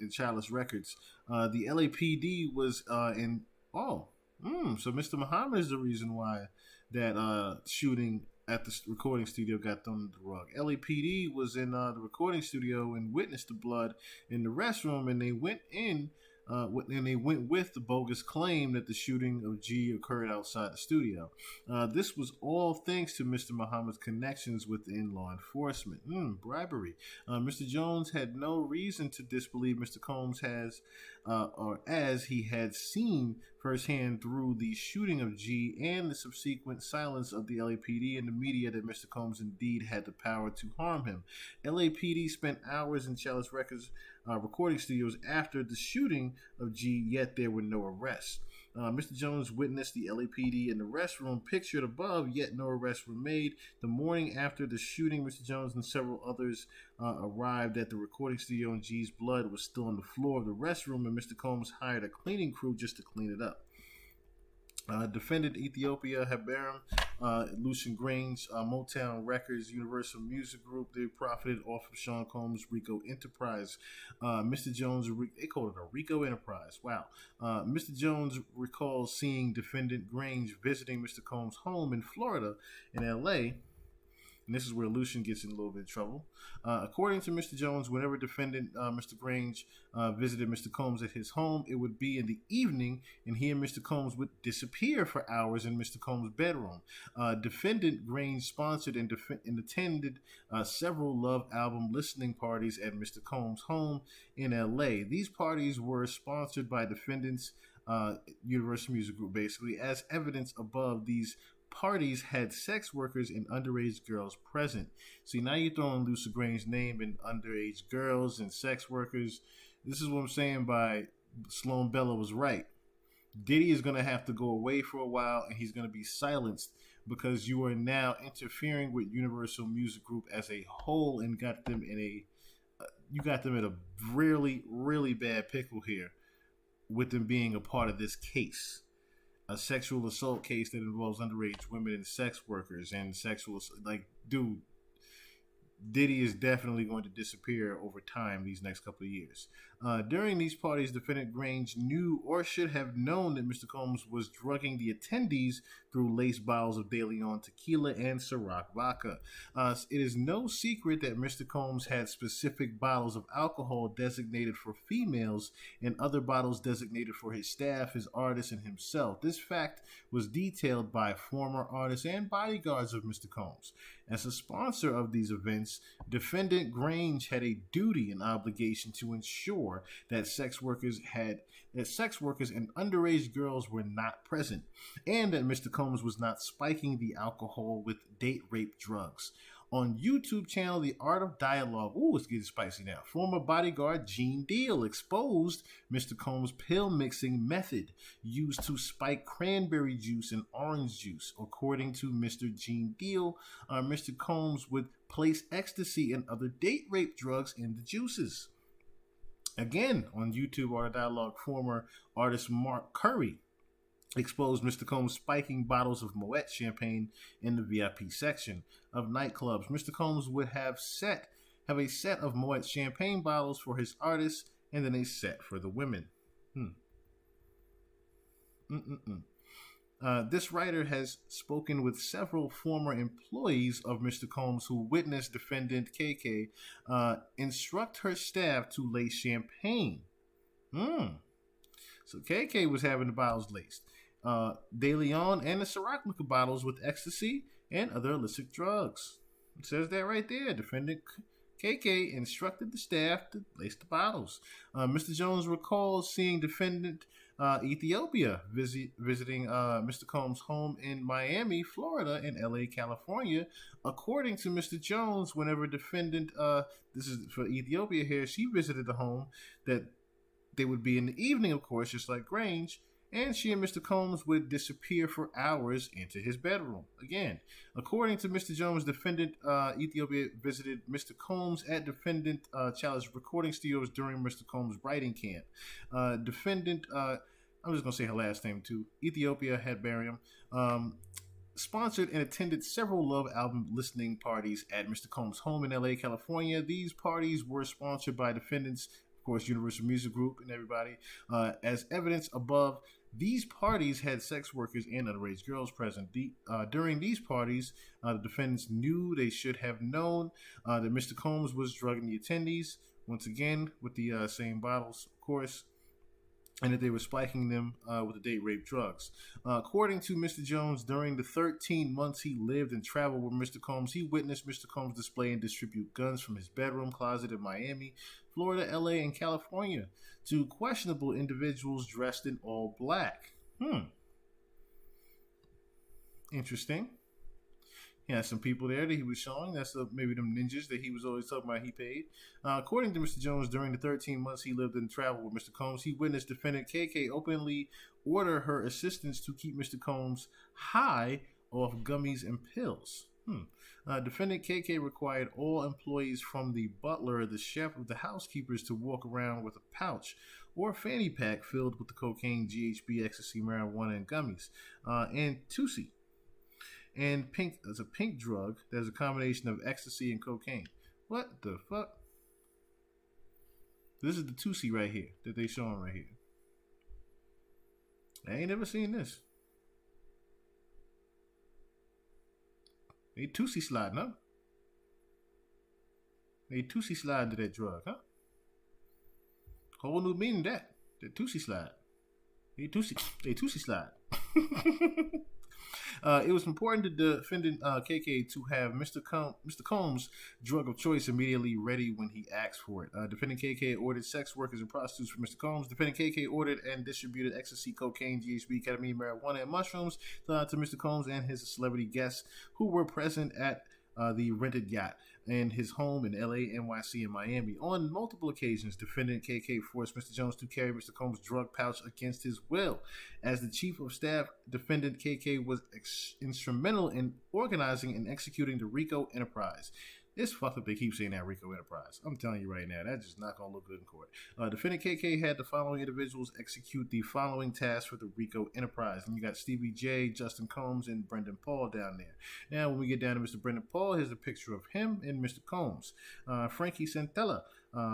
in Chalice Records. The LAPD was in... so Mr. Muhammad is the reason why that shooting at the recording studio got thrown under the rug. LAPD was in the recording studio and witnessed the blood in the restroom, and they went in and they went with the bogus claim that the shooting of G occurred outside the studio. This was all thanks to Mr. Muhammad's connections within law enforcement. Bribery. Mr. Jones had no reason to disbelieve Mr. Combs as he had seen firsthand through the shooting of G and the subsequent silence of the LAPD and the media that Mr. Combs indeed had the power to harm him. LAPD spent hours in Chalice Records recording studios after the shooting of G, yet there were no arrests. Mr. Jones witnessed the LAPD in the restroom pictured above, yet no arrests were made. The morning after the shooting, Mr. Jones and several others arrived at the recording studio, and G's blood was still on the floor of the restroom, and Mr. Combs hired a cleaning crew just to clean it up. Defendant Ethiopia, Haberim, Lucian Grange, Motown Records, Universal Music Group, they profited off of Sean Combs' RICO enterprise. Mr. Jones, they called it a RICO enterprise. Wow. Mr. Jones recalls seeing defendant Grange visiting Mr. Combs' home in Florida and LA. And this is where Lucian gets in a little bit of trouble. According to Mr. Jones, whenever defendant Mr. Grange visited Mr. Combs at his home, it would be in the evening, and he and Mr. Combs would disappear for hours in Mr. Combs' bedroom. Defendant Grange sponsored and attended several Love album listening parties at Mr. Combs' home in LA. These parties were sponsored by defendant's Universal Music Group, basically. As evidence above, these parties had sex workers and underage girls present. See, now you're throwing Lucy Grange's name in underage girls and sex workers. This is what I'm saying by Sloan Bella was right. Diddy is going to have to go away for a while, and he's going to be silenced because you are now interfering with Universal Music Group as a whole and got them in a really, really bad pickle here with them being a part of this case. A sexual assault case that involves underage women and sex workers and Diddy is definitely going to disappear over time these next couple of years. During these parties, defendant Grange knew or should have known that Mr. Combs was drugging the attendees through laced bottles of De Leon tequila and Ciroc vodka. It is no secret that Mr. Combs had specific bottles of alcohol designated for females and other bottles designated for his staff, his artists, and himself. This fact was detailed by former artists and bodyguards of Mr. Combs. As a sponsor of these events, defendant Grange had a duty and obligation to ensure that sex workers and underage girls were not present, and that Mr. Combs was not spiking the alcohol with date rape drugs. On YouTube channel The Art of Dialogue, it's getting spicy now, former bodyguard Gene Deal exposed Mr. Combs' pill mixing method used to spike cranberry juice and orange juice. According to Mr. Gene Deal, Mr. Combs would place ecstasy and other date rape drugs in the juices. Again, on YouTube Art of Dialogue, former artist Mark Curry exposed Mr. Combs spiking bottles of Moet champagne in the VIP section of nightclubs. Mr. Combs would have a set of Moet champagne bottles for his artists and then a set for the women. This writer has spoken with several former employees of Mr. Combs who witnessed defendant KK instruct her staff to lace champagne. So KK was having the bottles laced. De Leon and the Ciroc liquor bottles with ecstasy and other illicit drugs. It says that right there. Defendant KK instructed the staff to lace the bottles. Mr. Jones recalls seeing defendant Ethiopia visiting Mr. Combs' home in Miami, Florida, and LA, California. According to Mr. Jones, whenever defendant, this is for Ethiopia here, she visited the home, that they would be in the evening, of course, just like Grange, and she and Mr. Combs would disappear for hours into his bedroom. Again, according to Mr. Jones, defendant Ethiopia visited Mr. Combs at defendant Chalice recording studios during Mr. Combs' writing camp. Defendant, I'm just going to say her last name too, Ethiopia had Barium, sponsored and attended several Love album listening parties at Mr. Combs' home in LA, California. These parties were sponsored by defendants, of course, Universal Music Group and everybody. As evidence above, these parties had sex workers and underage girls present. During these parties, the defendants knew they should have known that Mr. Combs was drugging the attendees, once again, with the same bottles, of course, and that they were spiking them with the date rape drugs. According to Mr. Jones, during the 13 months he lived and traveled with Mr. Combs, he witnessed Mr. Combs display and distribute guns from his bedroom closet in Miami, Florida, LA, and California to questionable individuals dressed in all black. Interesting. He had some people there that he was showing. That's maybe them ninjas that he was always talking about he paid. According to Mr. Jones, during the 13 months he lived and traveled with Mr. Combs, he witnessed defendant KK openly order her assistants to keep Mr. Combs high off gummies and pills. Defendant KK required all employees from the butler, the chef, or the housekeepers to walk around with a pouch or a fanny pack filled with the cocaine, GHB, ecstasy, marijuana, and gummies, and Tusi. And pink, as a pink drug, there's a combination of ecstasy and cocaine. What the fuck? This is the Tusi right here that they showing right here. I ain't never seen this. They Tusi sliding, huh? They Tusi slide into that drug, huh? Whole new meaning that. The Tusi slide. They Tusi slide. It was important to defendant KK to have Mr. Combs' drug of choice immediately ready when he asked for it. Defendant KK ordered sex workers and prostitutes for Mr. Combs. Defendant KK ordered and distributed ecstasy, cocaine, GHB, ketamine, marijuana, and mushrooms to Mr. Combs and his celebrity guests who were present at the rented yacht in his home in LA, NYC, and Miami. On multiple occasions, defendant KK forced Mr. Jones to carry Mr. Combs' drug pouch against his will. As the chief of staff, defendant KK was instrumental in organizing and executing the RICO enterprise. It's fucked up they keep saying that RICO enterprise. I'm telling you right now, that's just not going to look good in court. Defendant KK had the following individuals execute the following tasks for the RICO enterprise. And you got Stevie J, Justin Combs, and Brendan Paul down there. Now, when we get down to Mr. Brendan Paul, here's a picture of him and Mr. Combs. Frankie Santella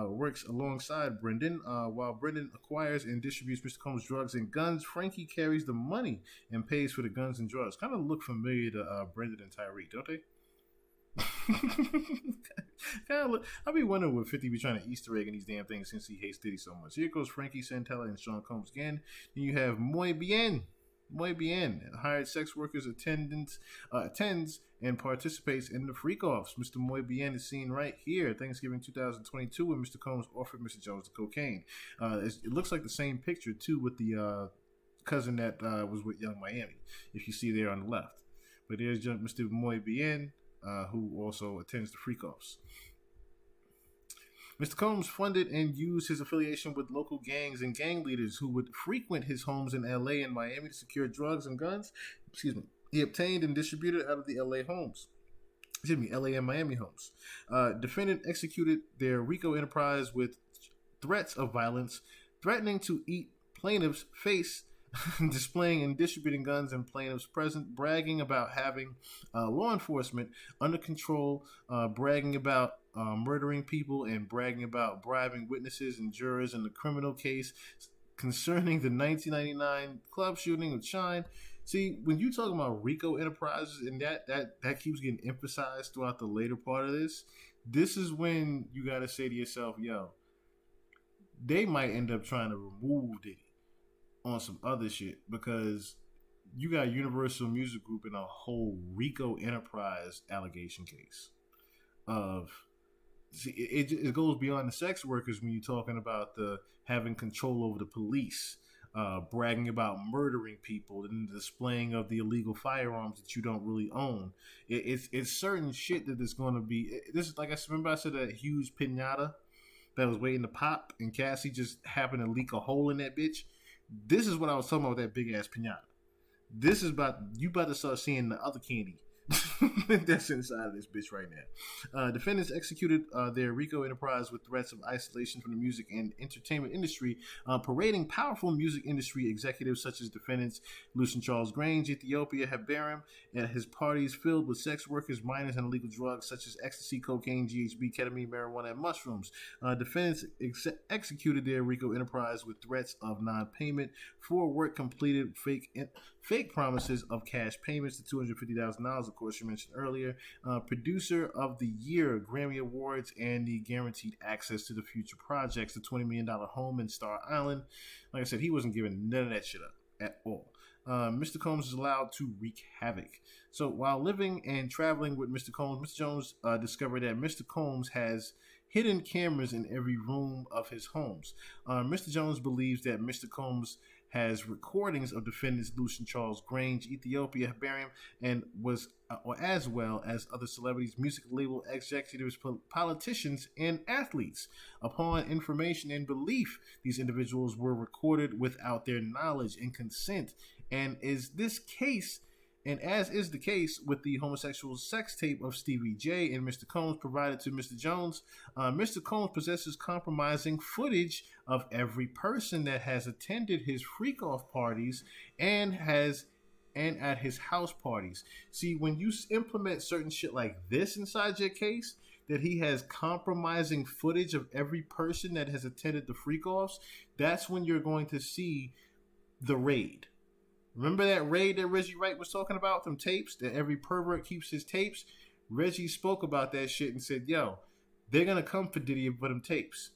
works alongside Brendan. While Brendan acquires and distributes Mr. Combs' drugs and guns, Frankie carries the money and pays for the guns and drugs. Kind of look familiar to Brendan and Tyreek, don't they? I'll be wondering what 50 be trying to Easter egg in these damn things since he hates Diddy so much. Here goes Frankie Santella and Sean Combs again. Then you have Muy Bien, hired sex workers, attends and participates in the freak-offs. Mr. Muy Bien is seen right here, Thanksgiving 2022, when Mr. Combs offered Mr. Jones the cocaine. It looks like the same picture, too, with the cousin that was with Young Miami, if you see there on the left. But there's Mr. Muy Bien, who also attends the freak-offs. Mr. Combs funded and used his affiliation with local gangs and gang leaders who would frequent his homes in L.A. and Miami to secure drugs and guns. He obtained and distributed out of the L.A. and Miami homes. Defendant executed their RICO enterprise with threats of violence, threatening to eat plaintiff's face, displaying and distributing guns in plaintiffs' presence, bragging about having law enforcement under control, bragging about murdering people, and bragging about bribing witnesses and jurors in the criminal case concerning the 1999 club shooting with Shine. See, when you talk about RICO enterprises, and that keeps getting emphasized throughout the later part of this is when you got to say to yourself, yo, they might end up trying to remove Diddy on some other shit, because you got Universal Music Group in a whole RICO enterprise allegation case. It goes beyond the sex workers when you're talking about the having control over the police, bragging about murdering people, and the displaying of the illegal firearms that you don't really own. It's certain shit that is going to be. This is like I remember I said that huge pinata that was waiting to pop, and Cassie just happened to leak a hole in that bitch. This is what I was talking about with that big ass pinata. This is about to start seeing the other candy that's inside of this bitch right now. Defendants executed their RICO enterprise with threats of isolation from the music and entertainment industry, parading powerful music industry executives such as defendants Lucian Charles Grange, Ethiopia Haberim, at his parties filled with sex workers, minors, and illegal drugs such as ecstasy, cocaine, GHB, ketamine, marijuana, and mushrooms. Defendants executed their RICO enterprise with threats of non-payment for work completed, fake promises of cash payments to $250,000, of course, you mentioned earlier. Producer of the Year, Grammy Awards, and the guaranteed access to the future projects, the $20 million home in Star Island. Like I said, he wasn't giving none of that shit up at all. Mr. Combs is allowed to wreak havoc. So while living and traveling with Mr. Combs, Mr. Jones discovered that Mr. Combs has hidden cameras in every room of his homes. Mr. Jones believes that Mr. Combs has recordings of defendants Lucian Charles Grange, Ethiopia Haberim, and or as well as other celebrities, music label executives, politicians, and athletes. Upon information and belief, these individuals were recorded without their knowledge and consent. And as is the case with the homosexual sex tape of Stevie J and Mr. Combs provided to Mr. Jones, Mr. Combs possesses compromising footage of every person that has attended his freak-off parties and at his house parties. See, when you implement certain shit like this inside your case, that he has compromising footage of every person that has attended the freak-offs, that's when you're going to see the raid. Remember that raid that Reggie Wright was talking about, them tapes, that every pervert keeps his tapes? Reggie spoke about that shit and said, yo, they're going to come for Diddy for them tapes.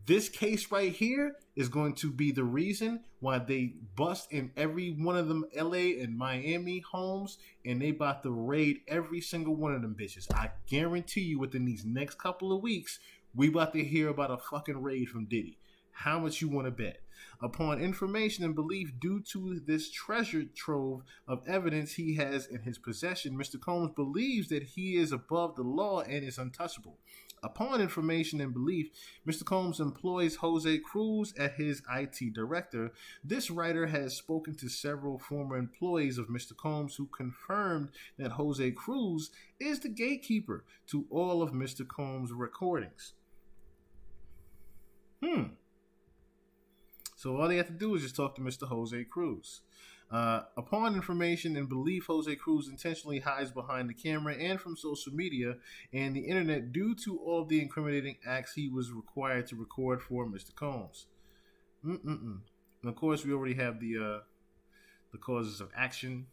This case right here is going to be the reason why they bust in every one of them LA and Miami homes, and they about to raid every single one of them bitches. I guarantee you within these next couple of weeks, we about to hear about a fucking raid from Diddy. How much you want to bet? Upon information and belief due to this treasure trove of evidence he has in his possession, Mr. Combs believes that he is above the law and is untouchable. Upon information and belief, Mr. Combs employs Jose Cruz as his IT director. This writer has spoken to several former employees of Mr. Combs who confirmed that Jose Cruz is the gatekeeper to all of Mr. Combs' recordings. So all they have to do is just talk to Mr. Jose Cruz. Upon information and belief, Jose Cruz intentionally hides behind the camera and from social media and the internet due to all of the incriminating acts he was required to record for Mr. Combs. And of course, we already have the causes of action.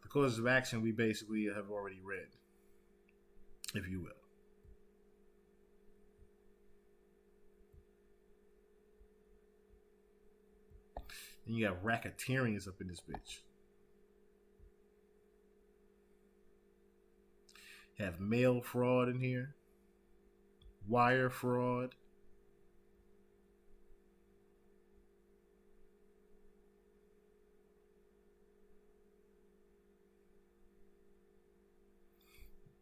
The causes of action we basically have already read, if you will. And you got racketeerians up in this bitch. Have mail fraud in here. Wire fraud.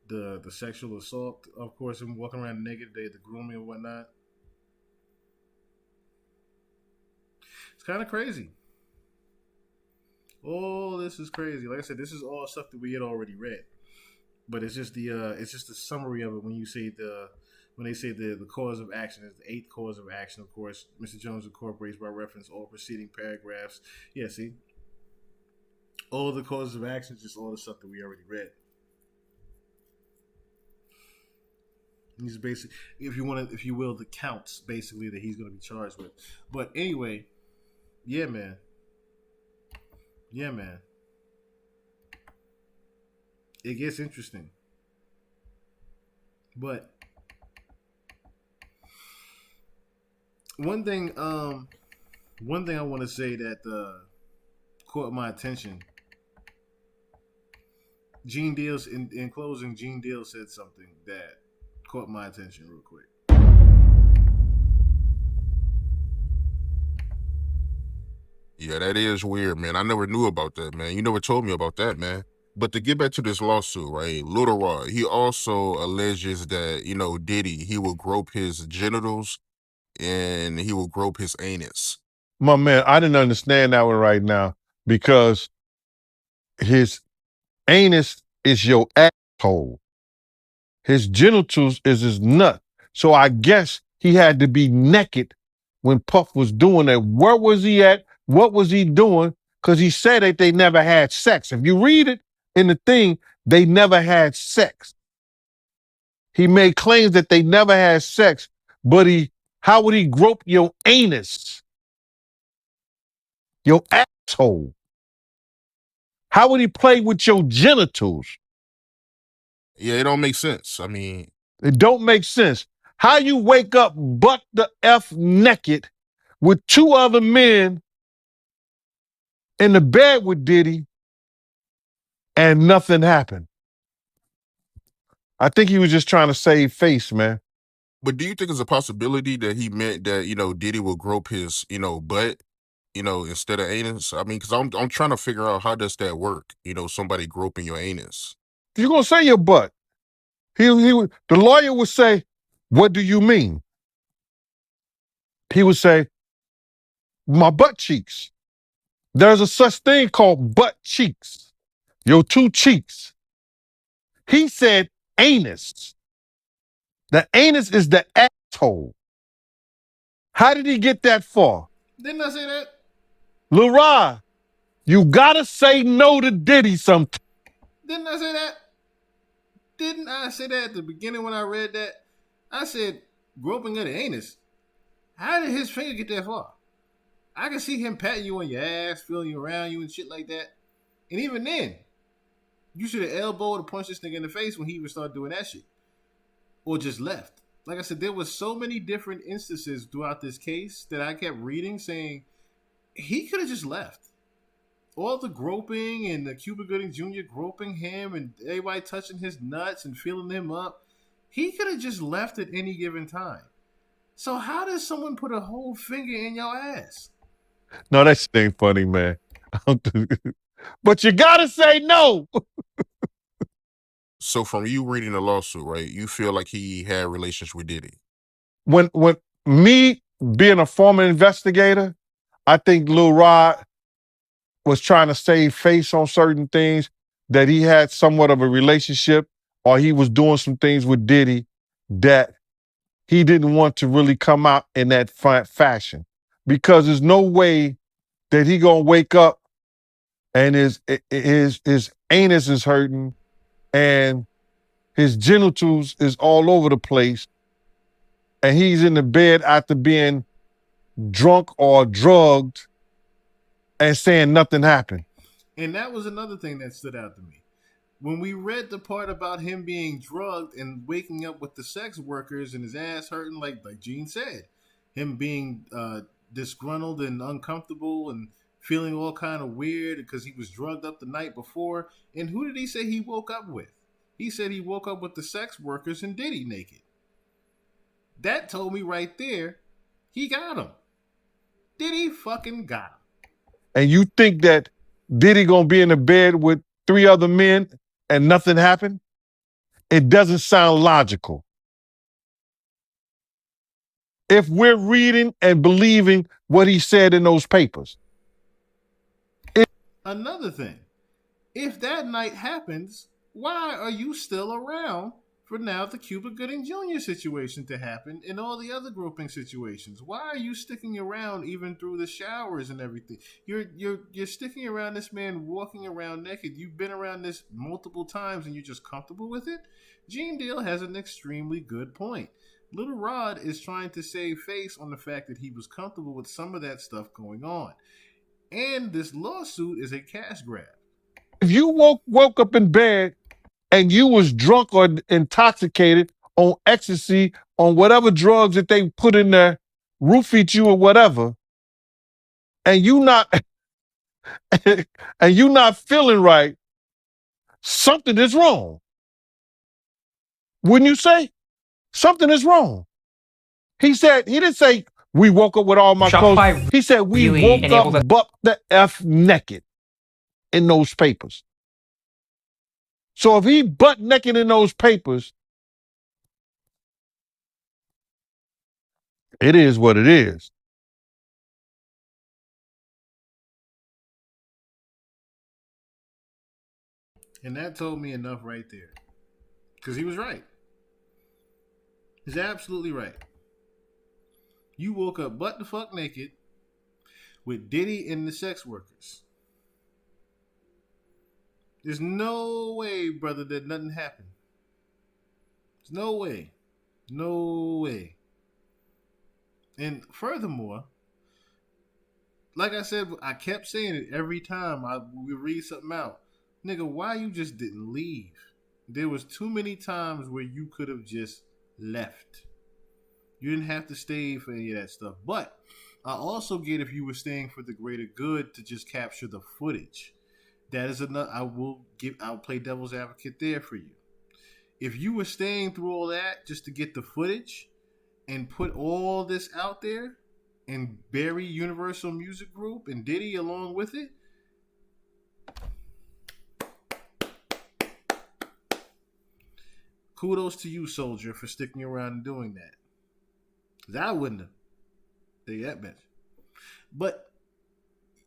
The sexual assault, of course, and walking around naked, the grooming and whatnot. It's kind of crazy. Oh, this is crazy. Like I said, this is all stuff that we had already read, but it's just the summary of it when they say the cause of action is the 8th cause of action. Of course, Mr. Jones incorporates by reference all preceding paragraphs. Yeah, see, all the causes of action is just all the stuff that we already read. He's basically, if you will, the counts basically that he's going to be charged with. But anyway, yeah, man. It gets interesting. But one thing I want to say that caught my attention. Gene Deals, in closing, Gene Deal said something that caught my attention real quick. Yeah, that is weird, man. I never knew about that, man. You never told me about that, man. But to get back to this lawsuit, right? Lil Rod, he also alleges that, Diddy, he will grope his genitals and he will grope his anus. My man, I didn't understand that one right now because his anus is your asshole. His genitals is his nut. So I guess he had to be naked when Puff was doing that. Where was he at? What was he doing? Because he said that they never had sex. If you read it in the thing, they never had sex. He made claims that they never had sex, but how would he grope your anus? Your asshole? How would he play with your genitals? Yeah, it don't make sense. I mean, it don't make sense. How you wake up butt the F naked with 2 other men in the bed with Diddy and nothing happened? I think he was just trying to save face, man. But do you think it's a possibility that he meant that, Diddy will grope his, butt, instead of anus? I mean, because I'm trying to figure out how does that work? Somebody groping your anus. You're going to say your butt. The lawyer would say, what do you mean? He would say, my butt cheeks. There's a such thing called butt cheeks. Your 2 cheeks. He said anus. The anus is the asshole. How did he get that far? Didn't I say that? Lil Rod, you gotta say no to Diddy sometimes. Didn't I say that? Didn't I say that at the beginning when I read that? I said groping of the anus. How did his finger get that far? I can see him patting you on your ass, feeling you around you and shit like that. And even then, you should have elbowed or punched this nigga in the face when he would start doing that shit. Or just left. Like I said, there was so many different instances throughout this case that I kept reading saying he could have just left. All the groping and the Cuba Gooding Jr. groping him and everybody touching his nuts and feeling him up, he could have just left at any given time. So how does someone put a whole finger in your ass? No, that shit ain't funny, man. But you gotta say no. So from you reading the lawsuit, right, you feel like he had relations with Diddy. When me being a former investigator, I think Lil Rod was trying to save face on certain things, that he had somewhat of a relationship or he was doing some things with Diddy that he didn't want to really come out in that fashion, because there's no way that he gonna wake up and his anus is hurting and his genitals is all over the place and he's in the bed after being drunk or drugged and saying nothing happened. And that was another thing that stood out to me. When we read the part about him being drugged and waking up with the sex workers and his ass hurting, like Gene said, him being disgruntled and uncomfortable and feeling all kind of weird because he was drugged up the night before. And who did he say he woke up with? He said he woke up with the sex workers and Diddy naked. That told me right there, he got him. Diddy fucking got him. And you think that Diddy gonna be in the bed with 3 other men and nothing happened? It doesn't sound logical. If we're reading and believing what he said in those papers. Another thing, if that night happens, why are you still around for now the Cuba Gooding Jr. situation to happen and all the other groping situations? Why are you sticking around even through the showers and everything? You're sticking around this man walking around naked. You've been around this multiple times and you're just comfortable with it? Gene Deal has an extremely good point. Lil Rod is trying to save face on the fact that he was comfortable with some of that stuff going on. And this lawsuit is a cash grab. If you woke up in bed and you was drunk or intoxicated on ecstasy, on whatever drugs that they put in there, roofied you or whatever, and you not and you not feeling right, something is wrong. Wouldn't you say? Something is wrong. He didn't say we woke up with all my clothes. He said we woke up butt the F naked in those papers. So if he butt naked in those papers, it is what it is. And that told me enough right there. Because he was right. He's absolutely right. You woke up butt the fuck naked with Diddy and the sex workers. There's no way, brother, that nothing happened. There's no way. No way. And furthermore, like I said, I kept saying it every time we read something out. Nigga, why you just didn't leave? There was too many times where you could have just left. You didn't have to stay for any of that stuff. But I also get if you were staying for the greater good to just capture the footage. That is enough. I'll play devil's advocate there for you. If you were staying through all that just to get the footage and put all this out there and bury Universal Music Group and Diddy along with it, kudos to you, soldier, for sticking around and doing that. Because I wouldn't have. Tell you that much. But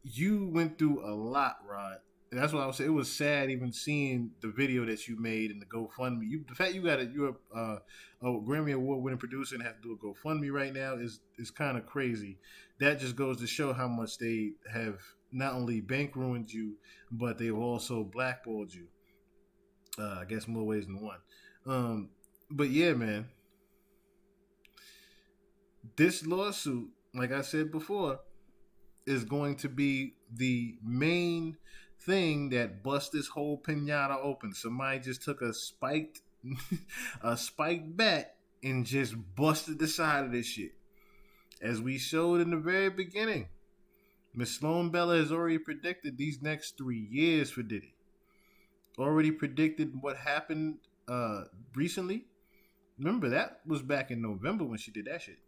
you went through a lot, Rod. And that's what I was saying. It was sad even seeing the video that you made and the GoFundMe. The fact you're a Grammy Award winning producer and have to do a GoFundMe right now is kind of crazy. That just goes to show how much they have not only bank ruined you, but they've also blackballed you. I guess more ways than one. But yeah, man. This lawsuit, like I said before, is going to be the main thing that busts this whole pinata open. Somebody just took a spiked bat and just busted the side of this shit. As we showed in the very beginning, Miss Sloan Bella has already predicted these next 3 years for Diddy. Already predicted what happened recently. Remember, that was back in November when she did that shit.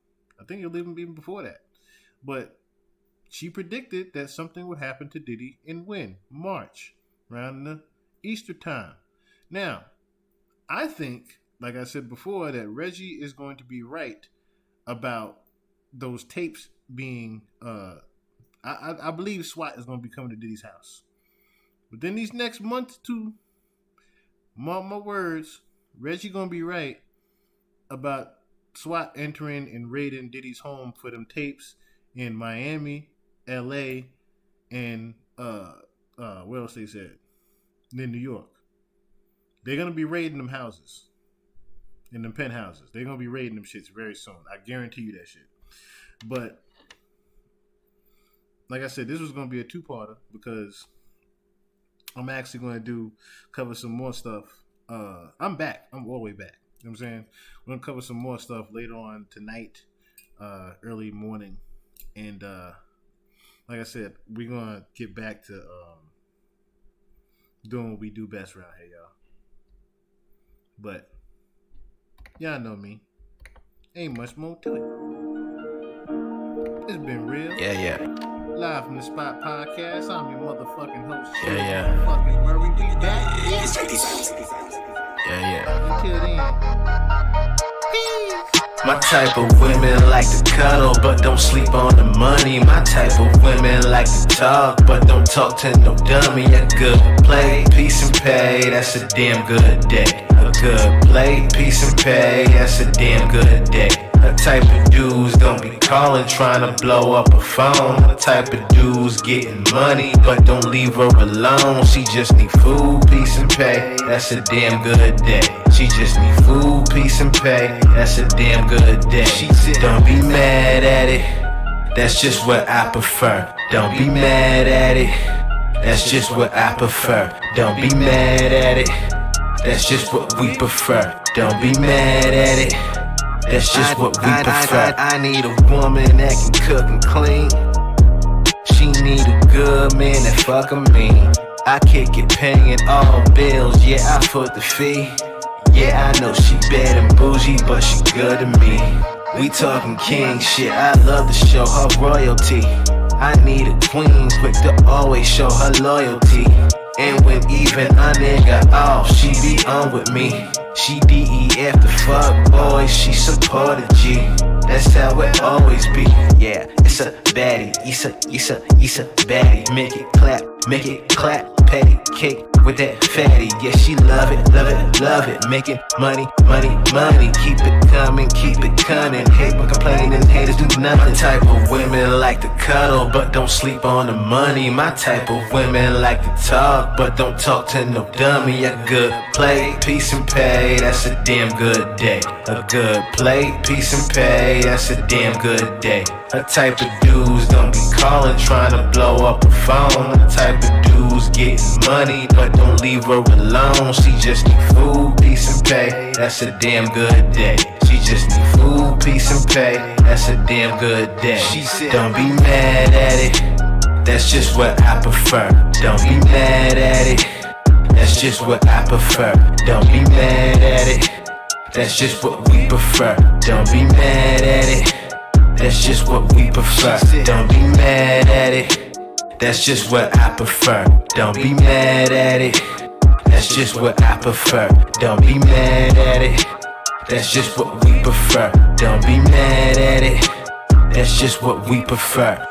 I think it'll even be before that. But she predicted that something would happen to Diddy in when? March, around the Easter time. Now, I think, like I said before, that Reggie is going to be right about those tapes being. I believe SWAT is going to be coming to Diddy's house. But then these next month or two, mark my words, Reggie going to be right about SWAT entering and raiding Diddy's home for them tapes in Miami, LA, and where else they said? In New York. They're going to be raiding them houses. In them penthouses. They're going to be raiding them shits very soon. I guarantee you that shit. But like I said, this was going to be a two-parter because I'm actually going to cover some more stuff. I'm back. I'm all the way back. You know what I'm saying? We're going to cover some more stuff later on tonight, early morning. And like I said, we're going to get back to doing what we do best around here, y'all. But y'all know me. Ain't much more to it. It's been real. Yeah. Live from the Spot Podcast. I'm your motherfucking host. Yeah. Fucking Murray. We back. Yeah. Until then. My type of women like to cuddle, but don't sleep on the money. My type of women like to talk, but don't talk to no dummy. A good play, peace and pay, that's a damn good day. A good play, peace and pay, that's a damn good day. A type of dudes don't be calling, trying to blow up a phone. A type of dudes getting money, but don't leave her alone. She just need food, peace and pay, that's a damn good day. She just need food, peace and pay, that's a damn good day. Don't be mad at it, that's just what I prefer. Don't be mad at it, that's just what I prefer. Don't be mad at it, that's just what we prefer. Don't be mad at it, that's just what we prefer. I need a woman that can cook and clean. She need a good man that fuck her mean. I kick it paying all bills, yeah, I foot the fee. Yeah, I know she bad and bougie, but she good to me. We talking king shit, I love to show her royalty. I need a queen, quick to always show her loyalty. And when even a nigga off, she be on with me. She DEF the fuck boy, she supported G. That's how it always be. Yeah, it's a baddie, it's a baddie. Make it clap, patty cake with that fatty. Yeah, she love it. Making money. Keep it coming, hate but complaining, haters do nothing. My type of women like to cuddle, but don't sleep on the money. My type of women like to talk, but don't talk to no dummy. A good play, peace and pay, that's a damn good day. A good play, peace and pay, that's a damn good day. A type of dudes don't be calling, trying to blow up a phone. A type of dudes getting money, but don't leave her alone. She just need food, peace and pay, that's a damn good day. She just need food, peace and pay, that's a damn good day. She said, don't be mad at it, that's just what I prefer. Don't be mad at it, that's just what I prefer. Don't be mad at it, that's just what we prefer. Don't be mad at it, that's just what we prefer. Don't be mad at it, that's just what I prefer. Don't be mad at it, that's just what I prefer. Don't be mad at it, that's just what we prefer. Don't be mad at it, that's just what we prefer.